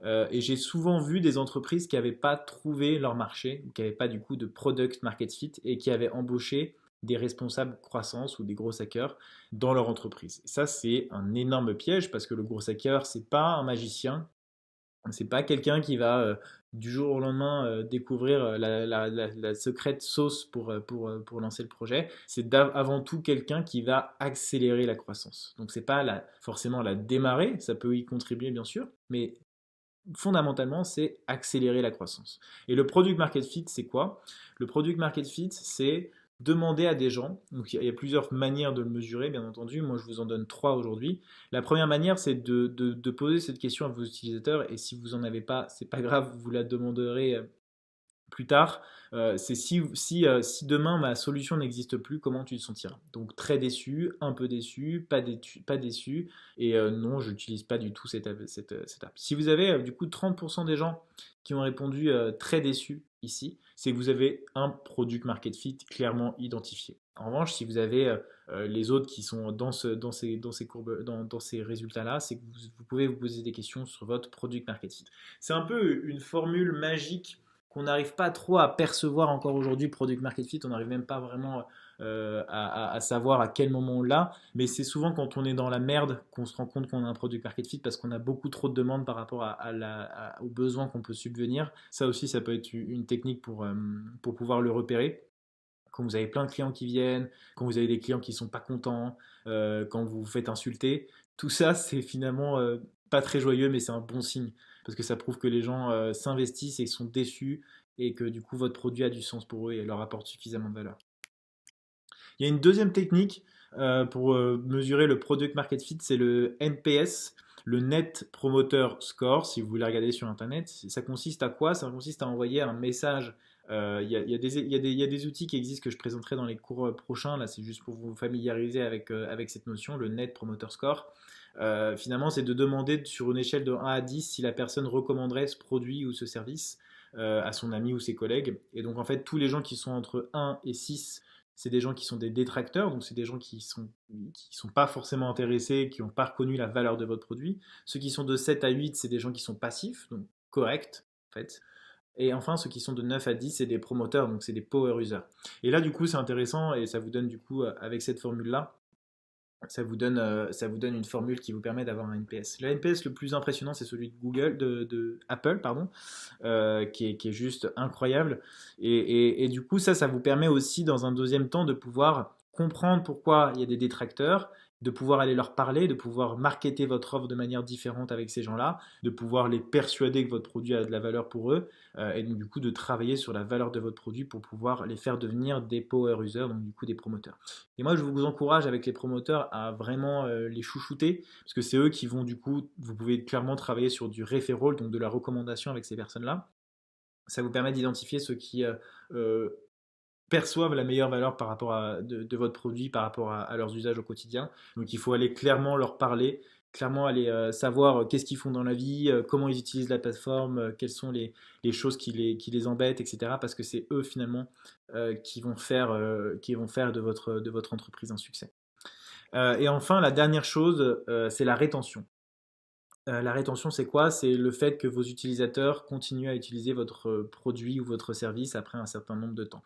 Et j'ai souvent vu des entreprises qui n'avaient pas trouvé leur marché, qui n'avaient pas du coup de product market fit et qui avaient embauché des responsables croissance ou des gros hackers dans leur entreprise. Et ça, c'est un énorme piège parce que le gros hacker, c'est pas un magicien, c'est pas quelqu'un qui va du jour au lendemain découvrir la secrète sauce pour lancer le projet. C'est avant tout quelqu'un qui va accélérer la croissance. Donc c'est pas forcément la démarrer, ça peut y contribuer bien sûr, mais fondamentalement, c'est accélérer la croissance. Et le product market fit, c'est quoi? Le product market fit, c'est demander à des gens, donc il y a plusieurs manières de le mesurer, bien entendu, moi je vous en donne trois aujourd'hui. La première manière, c'est de poser cette question à vos utilisateurs, et si vous n'en avez pas, c'est pas grave, vous la demanderez plus tard, c'est si demain ma solution n'existe plus, comment tu te sentiras? Donc très déçu, un peu déçu, pas déçu, et non, je n'utilise pas du tout cette app. Si vous avez du coup 30% des gens qui ont répondu très déçu ici, c'est que vous avez un product market fit clairement identifié. En revanche, si vous avez les autres qui sont dans ces courbes, dans ces résultats-là, c'est que vous pouvez vous poser des questions sur votre product market fit. C'est un peu une formule magique qu'on n'arrive pas trop à percevoir encore aujourd'hui, product market fit, on n'arrive même pas vraiment à savoir à quel moment on l'a, mais c'est souvent quand on est dans la merde qu'on se rend compte qu'on a un product market fit parce qu'on a beaucoup trop de demandes par rapport aux besoins qu'on peut subvenir. Ça aussi, ça peut être une technique pour pouvoir le repérer. Quand vous avez plein de clients qui viennent, quand vous avez des clients qui ne sont pas contents, quand vous vous faites insulter, tout ça, c'est finalement pas très joyeux, mais c'est un bon signe parce que ça prouve que les gens s'investissent et sont déçus et que du coup votre produit a du sens pour eux et leur apporte suffisamment de valeur. Il y a une deuxième technique pour mesurer le product market fit, c'est le NPS, le Net Promoter Score, si vous voulez regarder sur Internet. Ça consiste à quoi? Ça consiste à envoyer un message. Il y a des outils qui existent que je présenterai dans les cours prochains. Là, c'est juste pour vous familiariser avec cette notion, le Net Promoter Score. Finalement, c'est de demander sur une échelle de 1 à 10 si la personne recommanderait ce produit ou ce service à son ami ou ses collègues. Et donc, en fait, tous les gens qui sont entre 1 et 6, c'est des gens qui sont des détracteurs, donc c'est des gens qui sont pas forcément intéressés, qui n'ont pas reconnu la valeur de votre produit. Ceux qui sont de 7 à 8, c'est des gens qui sont passifs, donc corrects, en fait. Et enfin, ceux qui sont de 9 à 10, c'est des promoteurs, donc c'est des power users. Et là, du coup, c'est intéressant et ça vous donne, du coup, avec cette formule-là, ça vous donne une formule qui vous permet d'avoir un NPS. Le NPS le plus impressionnant, c'est celui de Google, de Apple, pardon, qui est juste incroyable. Et du coup, ça vous permet aussi, dans un deuxième temps, de pouvoir comprendre pourquoi il y a des détracteurs, de pouvoir aller leur parler, de pouvoir marketer votre offre de manière différente avec ces gens-là, de pouvoir les persuader que votre produit a de la valeur pour eux, et donc du coup de travailler sur la valeur de votre produit pour pouvoir les faire devenir des power users, donc du coup des promoteurs. Et moi, je vous encourage avec les promoteurs à vraiment les chouchouter, parce que c'est eux qui vont du coup, vous pouvez clairement travailler sur du referral, donc de la recommandation avec ces personnes-là. Ça vous permet d'identifier ceux qui euh, perçoivent la meilleure valeur de votre produit par rapport à leurs usages au quotidien. Donc il faut aller clairement leur parler, clairement aller savoir qu'est-ce qu'ils font dans la vie, comment ils utilisent la plateforme, quelles sont les choses qui les embêtent, etc. Parce que c'est eux finalement qui vont faire de votre entreprise un succès. Et enfin, la dernière chose, c'est la rétention. La rétention, c'est quoi? C'est le fait que vos utilisateurs continuent à utiliser votre produit ou votre service après un certain nombre de temps.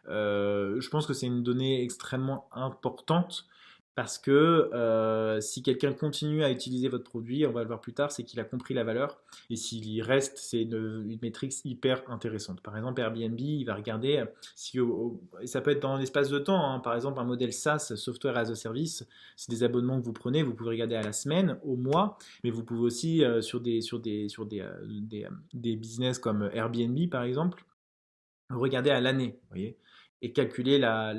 Je pense que c'est une donnée extrêmement importante parce que si quelqu'un continue à utiliser votre produit, on va le voir plus tard, c'est qu'il a compris la valeur. Et s'il y reste, c'est une métrique hyper intéressante. Par exemple, Airbnb, il va regarder si et ça peut être dans l'espace de temps, hein. Par exemple, un modèle SaaS, Software as a Service, c'est des abonnements que vous prenez, vous pouvez regarder à la semaine, au mois, mais vous pouvez aussi sur des business comme Airbnb par exemple, regarder à l'année, vous voyez, et calculer la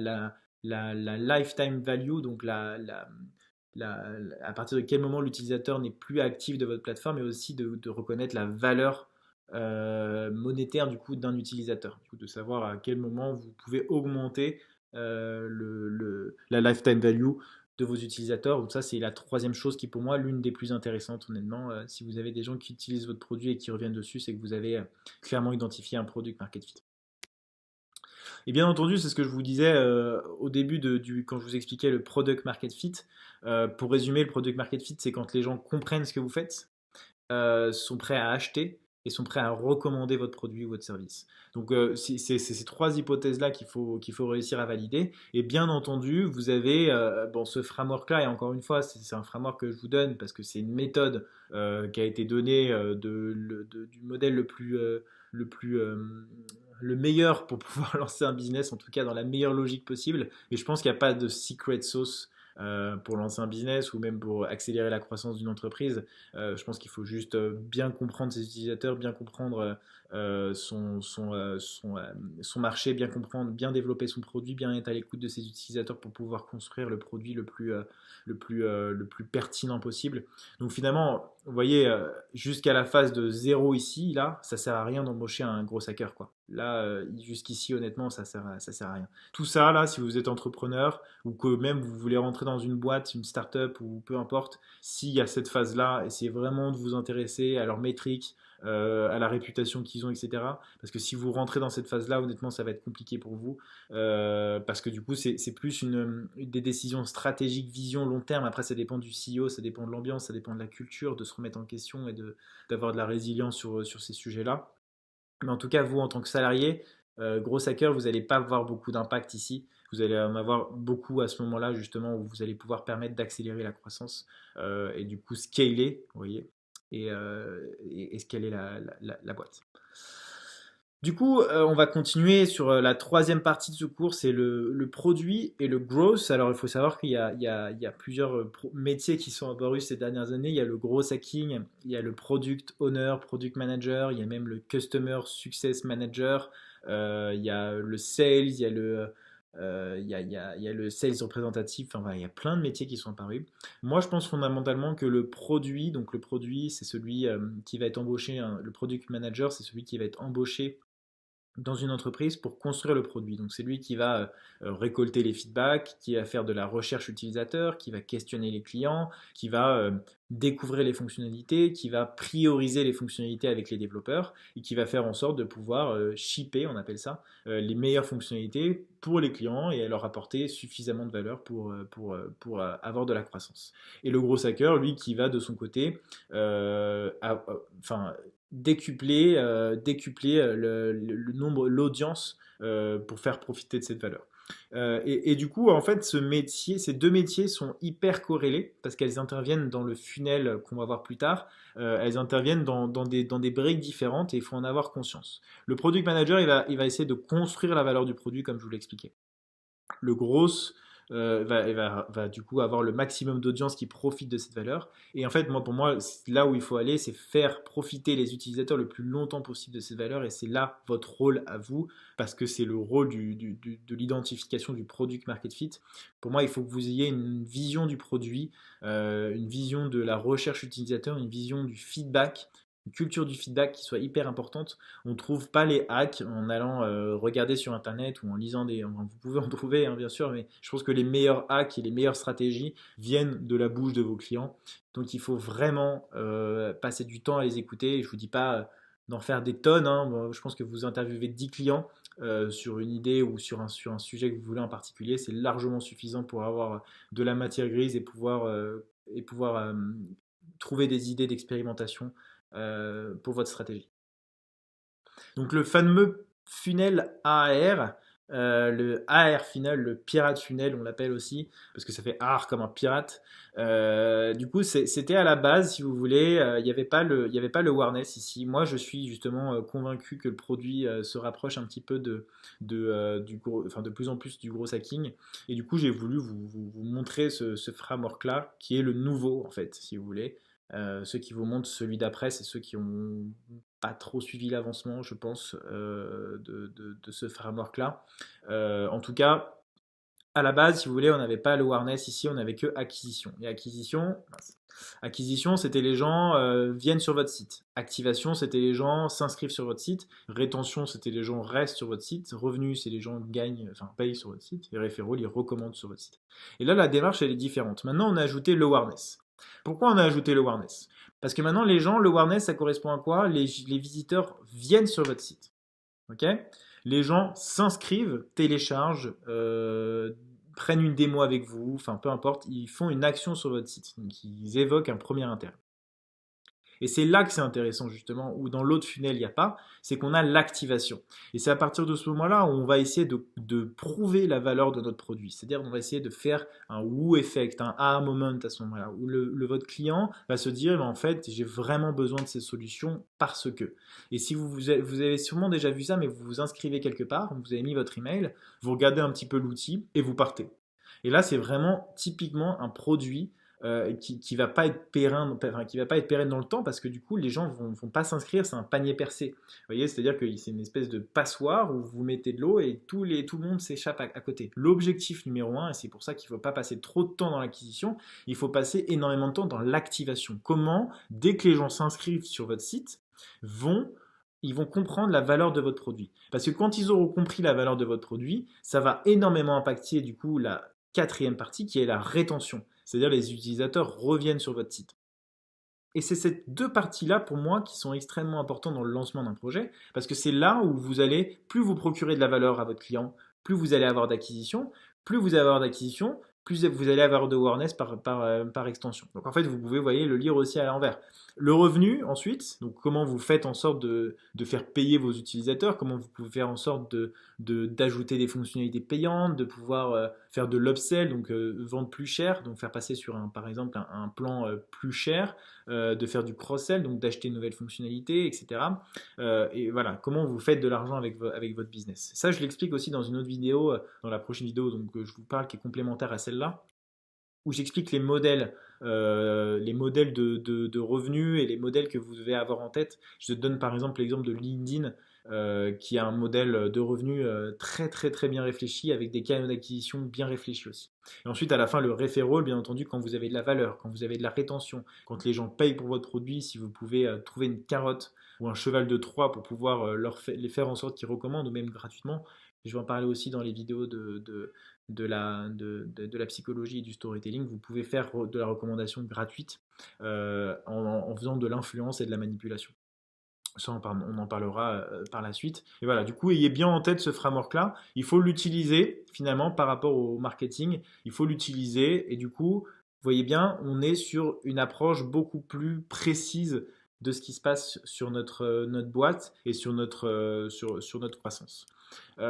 lifetime value, donc à partir de quel moment l'utilisateur n'est plus actif de votre plateforme, et aussi de reconnaître la valeur monétaire du coup d'un utilisateur, du coup, de savoir à quel moment vous pouvez augmenter la lifetime value de vos utilisateurs. Donc ça, c'est la troisième chose qui, pour moi, l'une des plus intéressantes, honnêtement. Si vous avez des gens qui utilisent votre produit et qui reviennent dessus, c'est que vous avez clairement identifié un product market fit. Et bien entendu, c'est ce que je vous disais au début quand je vous expliquais le product market fit. Pour résumer, le product market fit, c'est quand les gens comprennent ce que vous faites, sont prêts à acheter et sont prêts à recommander votre produit ou votre service. Donc, c'est ces trois hypothèses-là qu'il faut réussir à valider. Et bien entendu, vous avez bon, ce framework-là, et encore une fois, c'est un framework que je vous donne parce que c'est une méthode qui a été donnée du modèle le plus le meilleur pour pouvoir lancer un business, en tout cas dans la meilleure logique possible. Et je pense qu'il n'y a pas de secret sauce pour lancer un business ou même pour accélérer la croissance d'une entreprise. Je pense qu'il faut juste bien comprendre ses utilisateurs, bien comprendre son marché, bien comprendre, bien développer son produit, bien être à l'écoute de ses utilisateurs pour pouvoir construire le produit le plus pertinent possible. Donc finalement, vous voyez, jusqu'à la phase de zéro ici, là, ça sert à rien d'embaucher un gros hacker, quoi. Là, jusqu'ici, honnêtement, ça sert à rien. Tout ça, là, si vous êtes entrepreneur ou que même vous voulez rentrer dans une boîte, une start-up ou peu importe, s'il y a cette phase-là, essayez vraiment de vous intéresser à leurs métriques, à la réputation qu'ils ont, etc. Parce que si vous rentrez dans cette phase-là, honnêtement, ça va être compliqué pour vous. Parce que du coup, c'est plus des décisions stratégiques, vision long terme. Après, ça dépend du CEO, ça dépend de l'ambiance, ça dépend de la culture, de se remettre en question et d'avoir de la résilience sur ces sujets-là. Mais en tout cas, vous, en tant que salarié, gros hacker, vous n'allez pas avoir beaucoup d'impact ici. Vous allez en avoir beaucoup à ce moment-là, justement, où vous allez pouvoir permettre d'accélérer la croissance et du coup scaler, vous voyez, et scaler la boîte. Du coup, on va continuer sur la troisième partie de ce cours, c'est le produit et le growth. Alors, il faut savoir qu'il y a plusieurs métiers qui sont apparus ces dernières années. Il y a le growth hacking, il y a le product owner, product manager, il y a même le customer success manager, il y a le sales, il y a le sales représentatif. Enfin, voilà, il y a plein de métiers qui sont apparus. Moi, je pense fondamentalement que le produit, donc le produit, c'est celui qui va être embauché, hein, le product manager, c'est celui qui va être embauché dans une entreprise pour construire le produit. Donc c'est lui qui va récolter les feedbacks, qui va faire de la recherche utilisateur, qui va questionner les clients, qui va découvrir les fonctionnalités, qui va prioriser les fonctionnalités avec les développeurs et qui va faire en sorte de pouvoir shipper, on appelle ça, les meilleures fonctionnalités pour les clients et leur apporter suffisamment de valeur pour avoir de la croissance. Et le gros hacker, lui, qui va de son côté, enfin, décupler le nombre, l'audience pour faire profiter de cette valeur. Et du coup, en fait, ces deux métiers sont hyper corrélés parce qu'elles interviennent dans le funnel qu'on va voir plus tard. Elles interviennent dans des briques différentes et il faut en avoir conscience. Le product manager, il va essayer de construire la valeur du produit comme je vous l'expliquais. Le gros va du coup avoir le maximum d'audience qui profite de cette valeur. Et en fait, moi, pour moi, là où il faut aller, c'est faire profiter les utilisateurs le plus longtemps possible de cette valeur. Et c'est là votre rôle à vous, parce que c'est le rôle de l'identification du product market fit. Pour moi, il faut que vous ayez une vision du produit, une vision de la recherche utilisateur, une vision du feedback, une culture du feedback qui soit hyper importante. On ne trouve pas les hacks en allant regarder sur Internet ou en lisant des... Enfin, vous pouvez en trouver, hein, bien sûr, mais je pense que les meilleurs hacks et les meilleures stratégies viennent de la bouche de vos clients. Donc il faut vraiment passer du temps à les écouter. Je ne vous dis pas d'en faire des tonnes, hein. Bon, je pense que vous interviewez 10 clients sur une idée ou sur un sujet que vous voulez en particulier. C'est largement suffisant pour avoir de la matière grise et pouvoir trouver des idées d'expérimentation pour votre stratégie. Donc le fameux funnel AR, le AR funnel, le pirate funnel, on l'appelle aussi, parce que ça fait AR comme un pirate. Du coup, c'était à la base, si vous voulez, il y avait pas le awareness ici. Moi, je suis justement convaincu que le produit se rapproche un petit peu du gros, enfin, de plus en plus du gros hacking. Et du coup, j'ai voulu vous montrer ce framework-là, qui est le nouveau, en fait, si vous voulez. Ceux qui vous montrent celui d'après, c'est ceux qui ont pas trop suivi l'avancement, je pense, de ce framework-là. En tout cas, à la base, si vous voulez, on n'avait pas le awareness ici, on n'avait que acquisition. Et acquisition, c'était les gens viennent sur votre site. Activation, c'était les gens s'inscrivent sur votre site. Rétention, c'était les gens restent sur votre site. Revenu, c'est les gens gagnent, enfin payent sur votre site. Et référaux, ils recommandent sur votre site. Et là, la démarche, elle est différente. Maintenant, on a ajouté l'awareness. Pourquoi on a ajouté l'awareness? Parce que maintenant, les gens, l'awareness, ça correspond à quoi? Les visiteurs viennent sur votre site. Ok? Les gens s'inscrivent, téléchargent, prennent une démo avec vous, enfin peu importe, ils font une action sur votre site. Donc ils évoquent un premier intérêt. Et c'est là que c'est intéressant justement, où dans l'autre funnel il n'y a pas, c'est qu'on a l'activation. Et c'est à partir de ce moment-là où on va essayer de prouver la valeur de notre produit. C'est-à-dire qu'on va essayer de faire un wow effect, un aha moment à ce moment-là, où votre client va se dire, en fait, j'ai vraiment besoin de ces solutions parce que. Et si vous avez sûrement déjà vu ça, mais vous vous inscrivez quelque part, vous avez mis votre email, vous regardez un petit peu l'outil et vous partez. Et là, c'est vraiment typiquement un produit qui va pas être pérenne, enfin, qui va pas être pérenne dans le temps parce que du coup, les gens vont pas s'inscrire. C'est un panier percé. Vous voyez, c'est-à-dire que c'est une espèce de passoire où vous mettez de l'eau et tout le monde s'échappe à côté. L'objectif numéro un, et c'est pour ça qu'il ne faut pas passer trop de temps dans l'acquisition, il faut passer énormément de temps dans l'activation. Comment, dès que les gens s'inscrivent sur votre site, vont ils vont comprendre la valeur de votre produit. Parce que quand ils auront compris la valeur de votre produit, ça va énormément impacter du coup la quatrième partie qui est la rétention. C'est-à-dire les utilisateurs reviennent sur votre site. Et c'est ces deux parties-là, pour moi, qui sont extrêmement importantes dans le lancement d'un projet, parce que c'est là où vous allez, plus vous procurez de la valeur à votre client, plus vous allez avoir d'acquisition, plus vous allez avoir d'acquisition, plus vous allez avoir de awareness par extension. Donc en fait, vous pouvez, vous voyez, le lire aussi à l'envers. Le revenu, ensuite, donc comment vous faites en sorte de faire payer vos utilisateurs, comment vous pouvez faire en sorte d'ajouter des fonctionnalités payantes, de pouvoir faire de l'upsell, donc vendre plus cher, donc faire passer sur par exemple un plan plus cher, de faire du cross-sell, donc d'acheter de nouvelles fonctionnalités, etc. Et voilà, comment vous faites de l'argent avec votre business. Ça, je l'explique aussi dans une autre vidéo, dans la prochaine vidéo donc, je vous parle, qui est complémentaire à celle-là, où j'explique les modèles de revenus et les modèles que vous devez avoir en tête. Je te donne par exemple l'exemple de LinkedIn, qui a un modèle de revenus très très très bien réfléchi, avec des canaux d'acquisition bien réfléchis aussi. Et ensuite, à la fin, le referral, bien entendu, quand vous avez de la valeur, quand vous avez de la rétention, quand les gens payent pour votre produit, si vous pouvez trouver une carotte ou un cheval de Troie pour pouvoir les faire en sorte qu'ils recommandent, ou même gratuitement. Je vais en parler aussi dans les vidéos de la psychologie et du storytelling. Vous pouvez faire de la recommandation gratuite en faisant de l'influence et de la manipulation. Ça, on en parlera par la suite. Et voilà, du coup, ayez bien en tête ce framework-là. Il faut l'utiliser finalement par rapport au marketing. Il faut l'utiliser et du coup, vous voyez bien, on est sur une approche beaucoup plus précise de ce qui se passe sur notre boîte et sur notre croissance.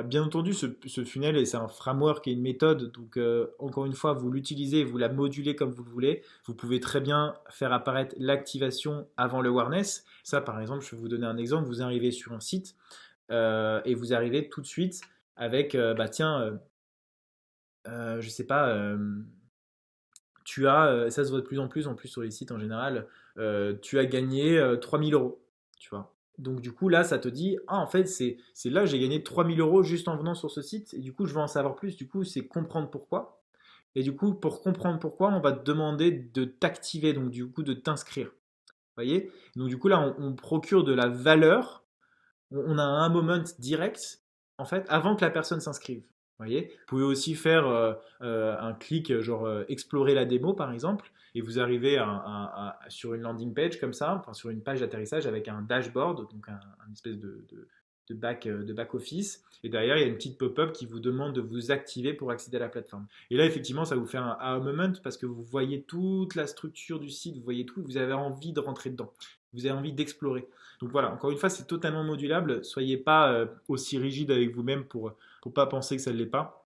Bien entendu, ce funnel, c'est un framework et une méthode. Donc, encore une fois, vous l'utilisez, vous la modulez comme vous le voulez. Vous pouvez très bien faire apparaître l'activation avant le awareness. Ça, par exemple, je vais vous donner un exemple. Vous arrivez sur un site et vous arrivez tout de suite avec, bah tiens, je sais pas, ça se voit de plus en plus sur les sites en général, tu as gagné 3000 euros, tu vois. Donc du coup là, ça te dit, ah en fait, c'est là, j'ai gagné 3000 euros juste en venant sur ce site, et du coup, je veux en savoir plus, du coup, c'est comprendre pourquoi. Et du coup, pour comprendre pourquoi, on va te demander de t'activer, donc du coup, de t'inscrire. Vous voyez. Donc du coup là, on procure de la valeur, on a un moment direct, en fait, avant que la personne s'inscrive. Vous voyez. Vous pouvez aussi faire un clic, genre explorer la démo par exemple, et vous arrivez sur une landing page comme ça, enfin sur une page d'atterrissage avec un dashboard, donc un espèce de back office. Et derrière, il y a une petite pop-up qui vous demande de vous activer pour accéder à la plateforme. Et là, effectivement, ça vous fait un aha moment parce que vous voyez toute la structure du site, vous voyez tout, vous avez envie de rentrer dedans. Vous avez envie d'explorer. Donc voilà, encore une fois, c'est totalement modulable. Soyez pas aussi rigide avec vous-même pour pas penser que ça ne l'est pas.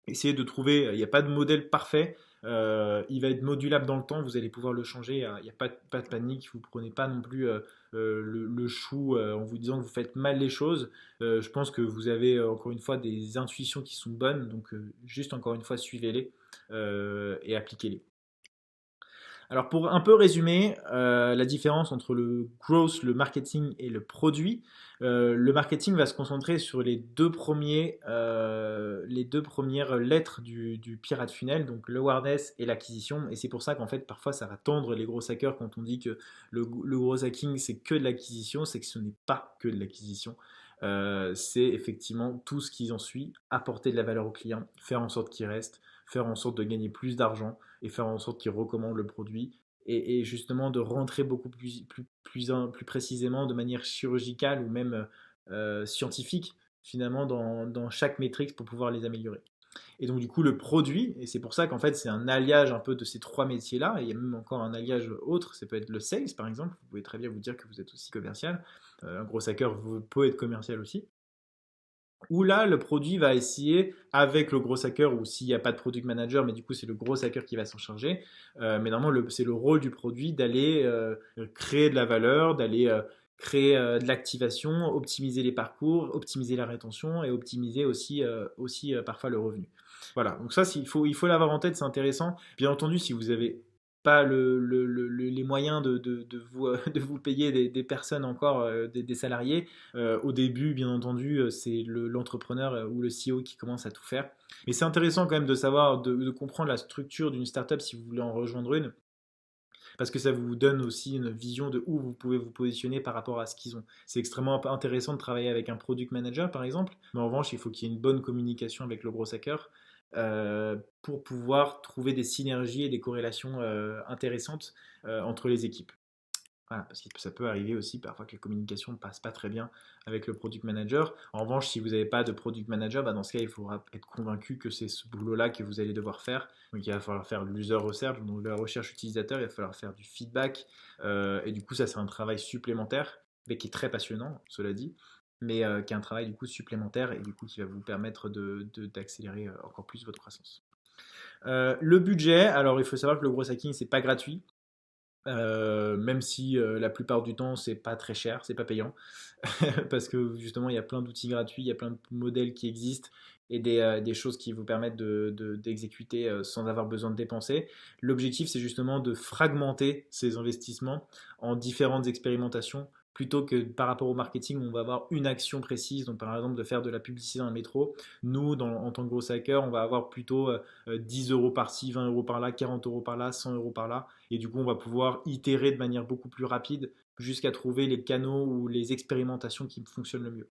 Essayez de trouver, il n'y a pas de modèle parfait. Il va être modulable dans le temps, vous allez pouvoir le changer. Il n'y a pas de panique, vous ne prenez pas non plus le chou en vous disant que vous faites mal les choses. Je pense que vous avez encore une fois des intuitions qui sont bonnes, donc juste encore une fois, suivez-les et appliquez-les. Alors pour un peu résumer la différence entre le growth, le marketing et le produit, le marketing va se concentrer sur les deux premières lettres du pirate funnel, donc l'awareness et l'acquisition. Et c'est pour ça qu'en fait parfois ça va tendre les gros hackers quand on dit que le gros hacking c'est que de l'acquisition, c'est que ce n'est pas que de l'acquisition. C'est effectivement tout ce qui en suit, apporter de la valeur au client, faire en sorte qu'il reste, faire en sorte de gagner plus d'argent et faire en sorte qu'il recommande le produit et justement de rentrer beaucoup plus précisément de manière chirurgicale ou même scientifique finalement dans chaque métrique pour pouvoir les améliorer. Et donc, du coup, le produit, et c'est pour ça qu'en fait, c'est un alliage un peu de ces trois métiers-là, et il y a même encore un alliage autre, ça peut être le sales, par exemple. Vous pouvez très bien vous dire que vous êtes aussi commercial. Un gros hacker peut être commercial aussi. Où là, le produit va essayer, avec le gros hacker, ou s'il n'y a pas de product manager, mais du coup, c'est le gros hacker qui va s'en charger. Mais normalement, c'est le rôle du produit d'aller créer de la valeur, d'aller créer de l'activation, optimiser les parcours, optimiser la rétention et optimiser aussi parfois le revenu. Voilà, donc ça, il faut l'avoir en tête, c'est intéressant. Bien entendu, si vous avez pas les moyens de vous payer des personnes encore, des salariés, au début, bien entendu, c'est l'entrepreneur ou le CEO qui commence à tout faire. Mais c'est intéressant quand même de savoir, de comprendre la structure d'une startup si vous voulez en rejoindre une, parce que ça vous donne aussi une vision de où vous pouvez vous positionner par rapport à ce qu'ils ont. C'est extrêmement intéressant de travailler avec un product manager, par exemple, mais en revanche, il faut qu'il y ait une bonne communication avec le gros hacker pour pouvoir trouver des synergies et des corrélations intéressantes entre les équipes. Voilà, parce que ça peut arriver aussi parfois que la communication ne passe pas très bien avec le product manager. En revanche, si vous n'avez pas de product manager, bah dans ce cas, il faudra être convaincu que c'est ce boulot-là que vous allez devoir faire. Donc, il va falloir faire l'user research, donc la recherche utilisateur, il va falloir faire du feedback. Et du coup, ça, c'est un travail supplémentaire, mais qui est très passionnant, cela dit, mais qui est un travail du coup supplémentaire et du coup qui va vous permettre d'accélérer encore plus votre croissance. Le budget, alors il faut savoir que le gros hacking, c'est pas gratuit. Même si la plupart du temps c'est pas très cher, c'est pas payant, parce que justement il y a plein d'outils gratuits, il y a plein de modèles qui existent et des choses qui vous permettent d'exécuter sans avoir besoin de dépenser. L'objectif c'est justement de fragmenter ces investissements en différentes expérimentations plutôt que par rapport au marketing où on va avoir une action précise, donc par exemple de faire de la publicité dans le métro. Nous, en tant que gros hacker, on va avoir plutôt 10 euros par-ci, 20 euros par-là, 40 euros par-là, 100 euros par-là. Et du coup, on va pouvoir itérer de manière beaucoup plus rapide jusqu'à trouver les canaux ou les expérimentations qui fonctionnent le mieux.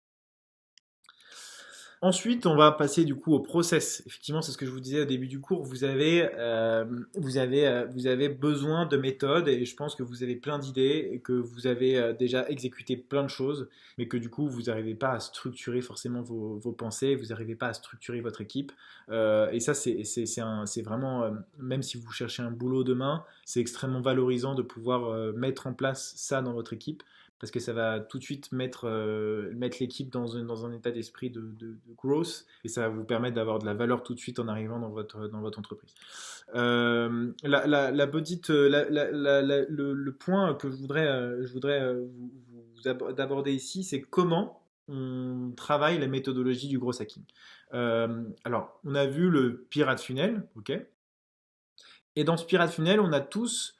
Ensuite, on va passer du coup au process. Effectivement, c'est ce que je vous disais au début du cours. Vous avez besoin de méthodes et je pense que vous avez plein d'idées et que vous avez déjà exécuté plein de choses, mais que du coup, vous n'arrivez pas à structurer forcément vos pensées, vous n'arrivez pas à structurer votre équipe. Et ça, c'est vraiment, même si vous cherchez un boulot demain, c'est extrêmement valorisant de pouvoir mettre en place ça dans votre équipe parce que ça va tout de suite mettre l'équipe dans un état d'esprit de growth et ça va vous permettre d'avoir de la valeur tout de suite en arrivant dans votre entreprise. La petite, le point que je voudrais d'aborder ici, c'est comment on travaille la méthodologie du gros hacking. Alors, on a vu le pirate funnel, ok? Et dans ce pirate funnel, on va tous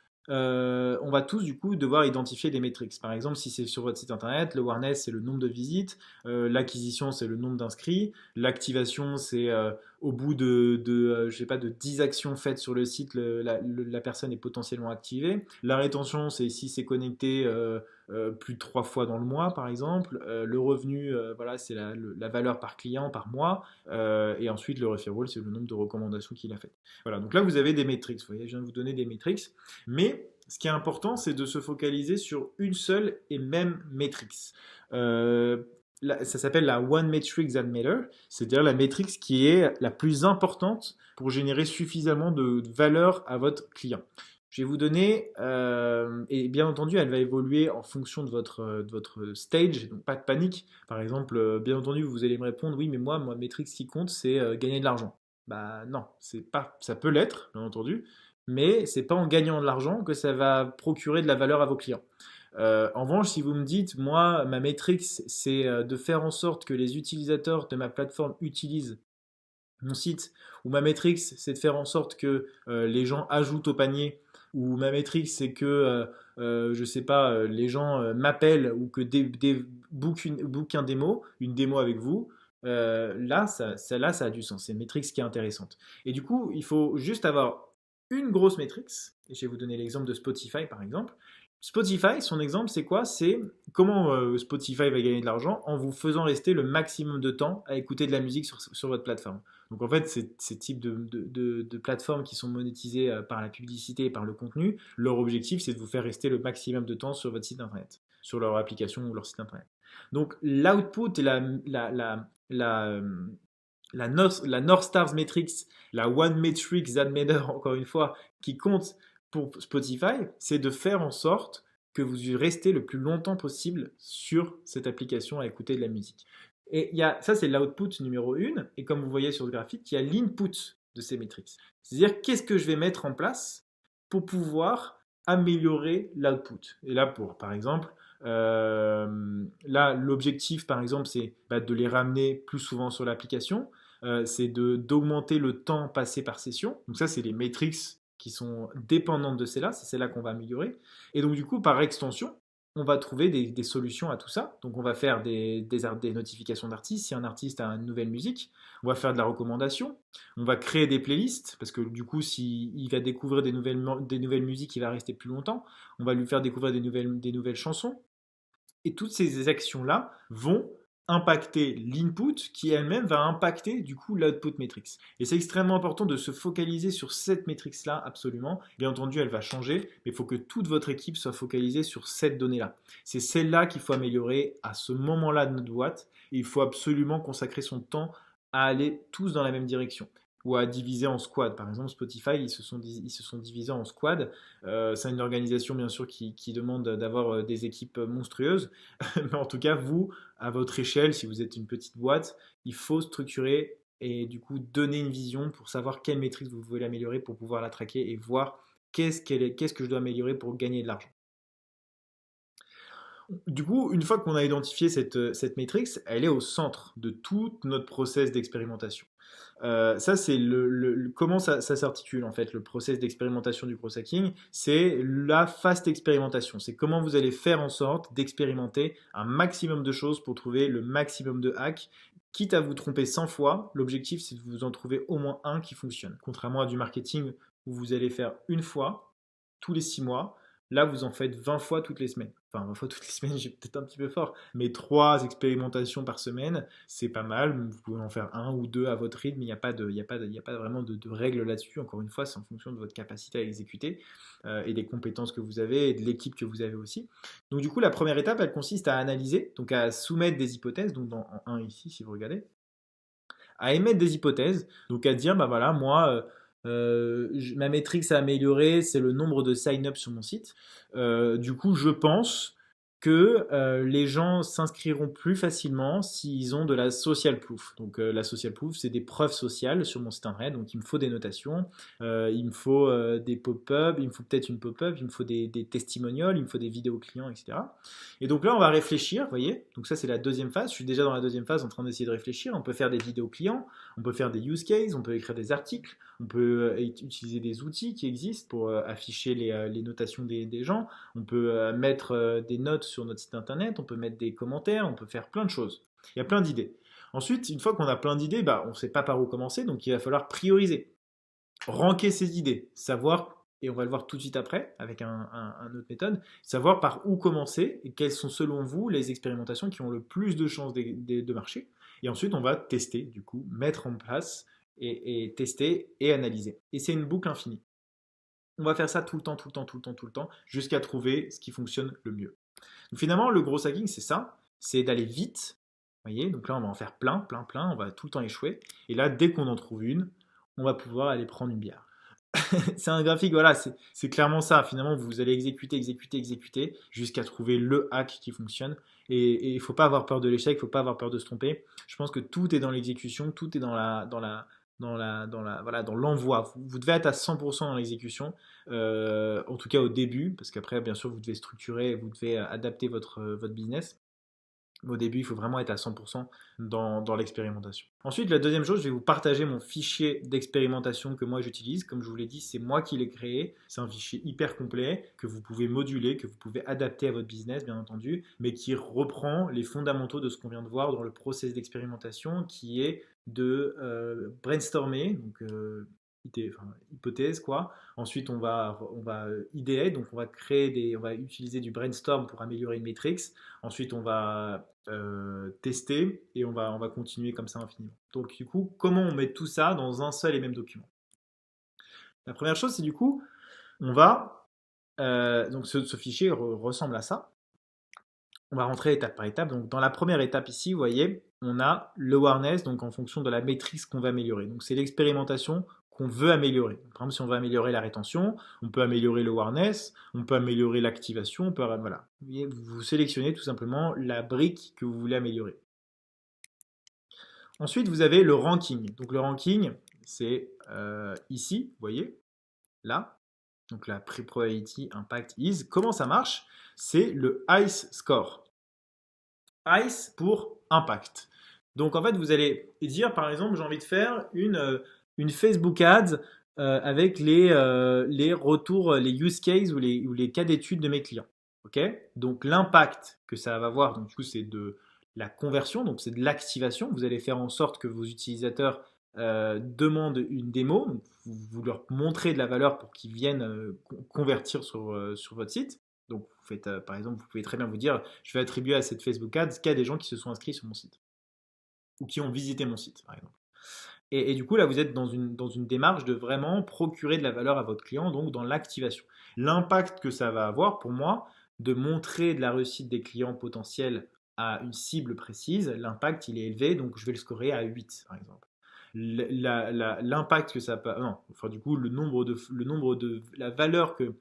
du coup devoir identifier des métriques. Par exemple, si c'est sur votre site internet, le awareness c'est le nombre de visites, l'acquisition c'est le nombre d'inscrits, l'activation c'est au bout je sais pas, de 10 actions faites sur le site, la personne est potentiellement activée. La rétention c'est si c'est connecté plus de 3 fois dans le mois par exemple. Le revenu, voilà, c'est la valeur par client par mois. Et ensuite le referral c'est le nombre de recommandations qu'il a faites. Voilà, donc là vous avez des métriques. Vous voyez, je viens de vous donner des métriques. Mais ce qui est important, c'est de se focaliser sur une seule et même métrique. Ça s'appelle la One Metric That Matter, c'est-à-dire la métrique qui est la plus importante pour générer suffisamment de valeur à votre client. Je vais vous donner, et bien entendu, elle va évoluer en fonction de votre stage, donc pas de panique. Par exemple, bien entendu, vous allez me répondre, oui, mais moi, métrique, ce qui compte, c'est gagner de l'argent. Bah non, c'est pas, ça peut l'être, bien entendu, mais c'est pas en gagnant de l'argent que ça va procurer de la valeur à vos clients. En revanche, si vous me dites, moi, ma métrique, c'est de faire en sorte que les utilisateurs de ma plateforme utilisent mon site, ou ma métrique, c'est de faire en sorte que les gens ajoutent au panier, ou ma métrique, c'est que, je sais pas, les gens m'appellent ou que book un démo, une démo avec vous, là, là, ça a du sens. C'est une métrique qui est intéressante. Et du coup, il faut juste avoir une grosse métrique. Et je vais vous donner l'exemple de Spotify, par exemple. Spotify, son exemple, c'est quoi? C'est comment Spotify va gagner de l'argent en vous faisant rester le maximum de temps à écouter de la musique sur votre plateforme. Donc en fait, ces types de plateformes qui sont monétisées par la publicité et par le contenu, leur objectif, c'est de vous faire rester le maximum de temps sur votre site internet, sur leur application ou leur site internet. Donc l'output et la North Stars Metrics, la One Metric that matter, encore une fois, qui compte pour Spotify, c'est de faire en sorte que vous restez le plus longtemps possible sur cette application à écouter de la musique. Et ça, c'est l'output numéro 1. Et comme vous voyez sur le graphique, il y a l'input de ces métriques. C'est-à-dire, qu'est-ce que je vais mettre en place pour pouvoir améliorer l'output. Et là, par exemple, là, l'objectif, par exemple, c'est de les ramener plus souvent sur l'application. C'est d'augmenter le temps passé par session. Donc ça, c'est les métriques qui sont dépendantes de celles-là. C'est celles-là qu'on va améliorer. Et donc, du coup, par extension, on va trouver des solutions à tout ça. Donc, on va faire des notifications d'artistes. Si un artiste a une nouvelle musique, on va faire de la recommandation. On va créer des playlists, parce que du coup, s'il va découvrir des nouvelles musiques, il va rester plus longtemps. On va lui faire découvrir des nouvelles chansons. Et toutes ces actions-là vont impacter l'input qui elle-même va impacter du coup l'output matrix. Et c'est extrêmement important de se focaliser sur cette matrix-là absolument. Bien entendu, elle va changer, mais il faut que toute votre équipe soit focalisée sur cette donnée-là. C'est celle-là qu'il faut améliorer à ce moment-là de notre boîte. Et il faut absolument consacrer son temps à aller tous dans la même direction ou à diviser en squad. Par exemple, Spotify, ils se sont divisés en squad. C'est une organisation, bien sûr, qui demande d'avoir des équipes monstrueuses. Mais en tout cas, vous, à votre échelle, si vous êtes une petite boîte, il faut structurer et du coup donner une vision pour savoir quelle métrique vous voulez améliorer pour pouvoir la traquer et voir qu'est-ce que je dois améliorer pour gagner de l'argent. Du coup, une fois qu'on a identifié cette métrique, elle est au centre de tout notre process d'expérimentation. Ça, c'est comment ça s'articule en fait, le process d'expérimentation du growth hacking. C'est la fast expérimentation. C'est comment vous allez faire en sorte d'expérimenter un maximum de choses pour trouver le maximum de hacks. Quitte à vous tromper 100 fois, l'objectif c'est de vous en trouver au moins un qui fonctionne. Contrairement à du marketing où vous allez faire une fois tous les 6 mois, là vous en faites 20 fois toutes les semaines. Enfin, 20 fois toutes les semaines, j'ai peut-être un petit peu fort, mais 3 expérimentations par semaine, c'est pas mal. Vous pouvez en faire un ou deux à votre rythme. Il n'y a pas vraiment de règles là-dessus. Encore une fois, c'est en fonction de votre capacité à exécuter et des compétences que vous avez et de l'équipe que vous avez aussi. Donc du coup, la première étape, elle consiste à analyser, donc à soumettre des hypothèses. Donc en 1 ici, si vous regardez, à émettre des hypothèses, donc à dire, bah voilà, moi, ma métrique à améliorer, c'est le nombre de sign-up sur mon site. Du coup, je pense que les gens s'inscriront plus facilement s'ils ont de la social proof. Donc la social proof, c'est des preuves sociales sur mon site internet. Donc il me faut des notations, il me faut des pop-up, il me faut peut-être une pop-up, il me faut des testimonials, il me faut des vidéos clients, etc. Et donc là, on va réfléchir, vous voyez. Donc ça, c'est la deuxième phase. Je suis déjà dans la deuxième phase en train d'essayer de réfléchir. On peut faire des vidéos clients, on peut faire des use cases, on peut écrire des articles, on peut utiliser des outils qui existent pour afficher les notations des gens. On peut mettre des notes sur notre site internet, on peut mettre des commentaires, on peut faire plein de choses. Il y a plein d'idées. Ensuite, une fois qu'on a plein d'idées, on ne sait pas par où commencer, donc il va falloir prioriser, ranker ces idées, savoir, et on va le voir tout de suite après avec un autre méthode, savoir par où commencer et quelles sont selon vous les expérimentations qui ont le plus de chances de marcher. Et ensuite, on va tester, du coup, mettre en place et tester et analyser. Et c'est une boucle infinie. On va faire ça tout le temps, tout le temps, tout le temps, tout le temps, jusqu'à trouver ce qui fonctionne le mieux. Donc finalement, le gros hacking, c'est ça, c'est d'aller vite. Vous voyez, donc là, on va en faire plein, plein, plein, on va tout le temps échouer. Et là, dès qu'on en trouve une, on va pouvoir aller prendre une bière. C'est un graphique, voilà, c'est clairement ça. Finalement, vous allez exécuter, exécuter, exécuter jusqu'à trouver le hack qui fonctionne. Et il ne faut pas avoir peur de l'échec, il ne faut pas avoir peur de se tromper. Je pense que tout est dans l'exécution, tout est voilà, dans l'envoi. Vous devez être à 100% dans l'exécution, en tout cas au début, parce qu'après, bien sûr, vous devez structurer, vous devez adapter votre business. Au début, il faut vraiment être à 100% dans l'expérimentation. Ensuite, la deuxième chose, je vais vous partager mon fichier d'expérimentation que moi j'utilise. Comme je vous l'ai dit, c'est moi qui l'ai créé. C'est un fichier hyper complet que vous pouvez moduler, que vous pouvez adapter à votre business, bien entendu, mais qui reprend les fondamentaux de ce qu'on vient de voir dans le process d'expérimentation, qui est de brainstormer, donc hypothèse quoi. Ensuite, on va idéer, donc on va utiliser du brainstorm pour améliorer une matrix. Ensuite, on va tester et on va continuer comme ça infiniment. Donc, du coup, comment on met tout ça dans un seul et même document? La première chose, c'est du coup, on va donc ce fichier ressemble à ça. On va rentrer étape par étape. Donc, dans la première étape ici, vous voyez, on a l'awareness, donc en fonction de la maîtrise qu'on va améliorer. Donc c'est l'expérimentation qu'on veut améliorer. Par exemple, si on veut améliorer la rétention, on peut améliorer l'awareness, on peut améliorer l'activation, voilà. Vous sélectionnez tout simplement la brique que vous voulez améliorer. Ensuite, vous avez le ranking. Donc le ranking, c'est ici, vous voyez, là. Donc la probability impact is. Comment ça marche? C'est le ICE score. ICE pour impact. Donc en fait, vous allez dire, par exemple, j'ai envie de faire une Facebook Ads avec les retours, les use cases ou les cas d'études de mes clients. Ok. Donc l'impact que ça va avoir, donc du coup, c'est de la conversion, donc c'est de l'activation. Vous allez faire en sorte que vos utilisateurs demandent une démo, donc vous leur montrez de la valeur pour qu'ils viennent convertir sur votre site. Donc, vous faites, par exemple, vous pouvez très bien vous dire, je vais attribuer à cette Facebook Ads qu'il y a des gens qui se sont inscrits sur mon site ou qui ont visité mon site, par exemple. Et du coup, là, vous êtes dans une démarche de vraiment procurer de la valeur à votre client, donc dans l'activation. L'impact que ça va avoir pour moi, de montrer de la réussite des clients potentiels à une cible précise, l'impact, il est élevé, donc je vais le scorer à 8, par exemple. L'impact que ça peut, non, enfin du coup la valeur que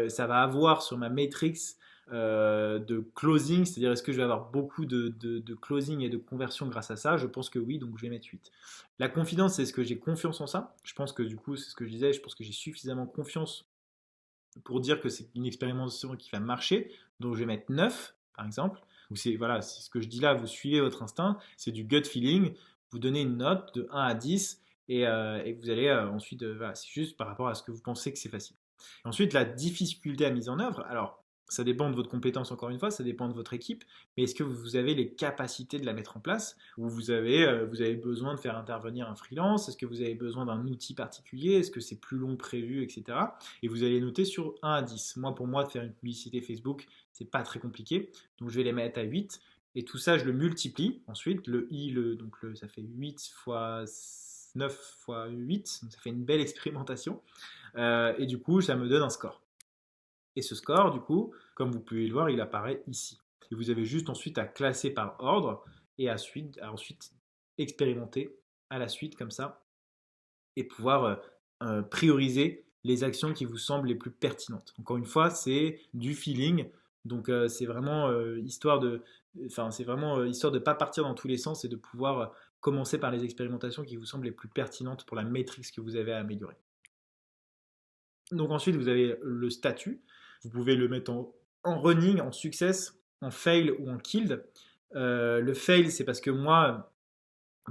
ça va avoir sur ma matrix de closing, c'est-à-dire est-ce que je vais avoir beaucoup de closing et de conversion grâce à ça? Je pense que oui, donc je vais mettre 8. La confidence, c'est ce que j'ai confiance en ça. Je pense que du coup, c'est ce que je disais, je pense que j'ai suffisamment confiance pour dire que c'est une expérimentation qui va marcher, donc je vais mettre 9, par exemple. C'est voilà, c'est ce que je dis là, vous suivez votre instinct, c'est du gut feeling, vous donnez une note de 1 à 10 et vous allez ensuite, voilà, c'est juste par rapport à ce que vous pensez que c'est facile. Ensuite, la difficulté à mise en œuvre, alors ça dépend de votre compétence encore une fois, ça dépend de votre équipe, mais est-ce que vous avez les capacités de la mettre en place ou vous avez besoin de faire intervenir un freelance? Est-ce que vous avez besoin d'un outil particulier? Est-ce que c'est plus long que prévu, etc. Et vous allez noter sur 1 à 10. Moi, pour moi, de faire une publicité Facebook, c'est pas très compliqué, donc je vais les mettre à 8. Et tout ça, je le multiplie. Ensuite, ça fait 8 fois 9 fois 8, donc ça fait une belle expérimentation. Et du coup, ça me donne un score. Et ce score, du coup, comme vous pouvez le voir, il apparaît ici. Et vous avez juste ensuite à classer par ordre et à ensuite expérimenter à la suite comme ça et pouvoir prioriser les actions qui vous semblent les plus pertinentes. Encore une fois, c'est du feeling, donc c'est vraiment histoire de ne pas partir dans tous les sens et de pouvoir commencer par les expérimentations qui vous semblent les plus pertinentes pour la matrix que vous avez à améliorer. Donc ensuite, vous avez le statut. Vous pouvez le mettre en running, en success, en fail ou en killed. Le fail, c'est parce que moi,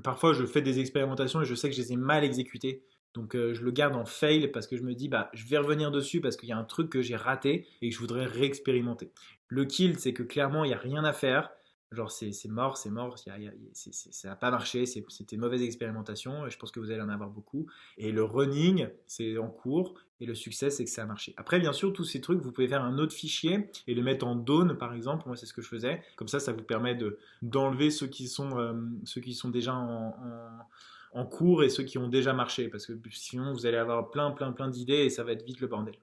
parfois, je fais des expérimentations et je sais que je les ai mal exécutées. Donc, je le garde en fail parce que je me dis, bah, je vais revenir dessus parce qu'il y a un truc que j'ai raté et que je voudrais réexpérimenter. Le kill, c'est que clairement, il n'y a rien à faire. Genre, c'est mort, ça n'a pas marché, c'était une mauvaise expérimentation et je pense que vous allez en avoir beaucoup. Et le running, c'est en cours et le succès, c'est que ça a marché. Après, bien sûr, tous ces trucs, vous pouvez faire un autre fichier et le mettre en Dawn, par exemple. Moi, c'est ce que je faisais. Comme ça vous permet d'enlever ceux qui sont déjà en cours et ceux qui ont déjà marché, parce que sinon vous allez avoir plein d'idées et ça va être vite le bordel.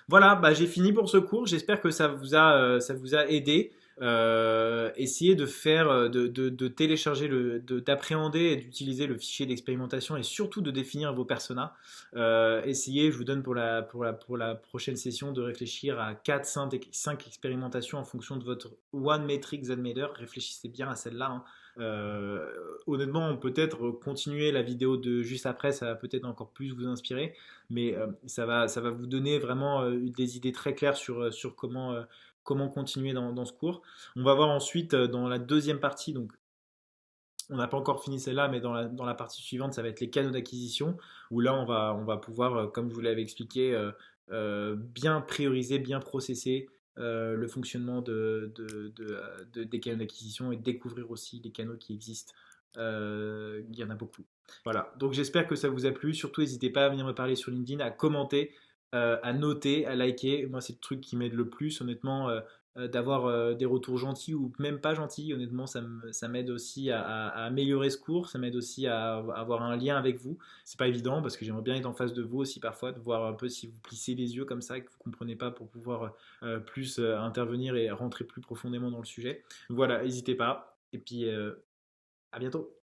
Voilà, bah, j'ai fini pour ce cours. J'espère que ça vous a aidé. Essayez de faire, de télécharger, d'appréhender et d'utiliser le fichier d'expérimentation et surtout de définir vos personas. Essayez, je vous donne pour la prochaine session de réfléchir à 4-5 expérimentations en fonction de votre One Metric ZMader. Réfléchissez bien à celle-là, hein. Honnêtement, peut-être continuer la vidéo de juste après, ça va peut-être encore plus vous inspirer, mais ça va vous donner vraiment des idées très claires sur comment continuer dans ce cours. On va voir ensuite dans la deuxième partie, donc on n'a pas encore fini celle-là, mais dans la partie suivante, ça va être les canaux d'acquisition, où là, on va pouvoir, comme je vous l'avais expliqué, bien prioriser, bien processer le fonctionnement des canaux d'acquisition et découvrir aussi les canaux qui existent. Il y en a beaucoup. Voilà, donc j'espère que ça vous a plu. Surtout, n'hésitez pas à venir me parler sur LinkedIn, à commenter, à noter, à liker. Moi, c'est le truc qui m'aide le plus, honnêtement. D'avoir des retours gentils ou même pas gentils, honnêtement, ça m'aide aussi à améliorer ce cours, ça m'aide aussi à avoir un lien avec vous. C'est pas évident parce que j'aimerais bien être en face de vous aussi parfois, de voir un peu si vous plissez les yeux comme ça, que vous comprenez pas pour pouvoir plus intervenir et rentrer plus profondément dans le sujet. Voilà, n'hésitez pas. Et puis, à bientôt.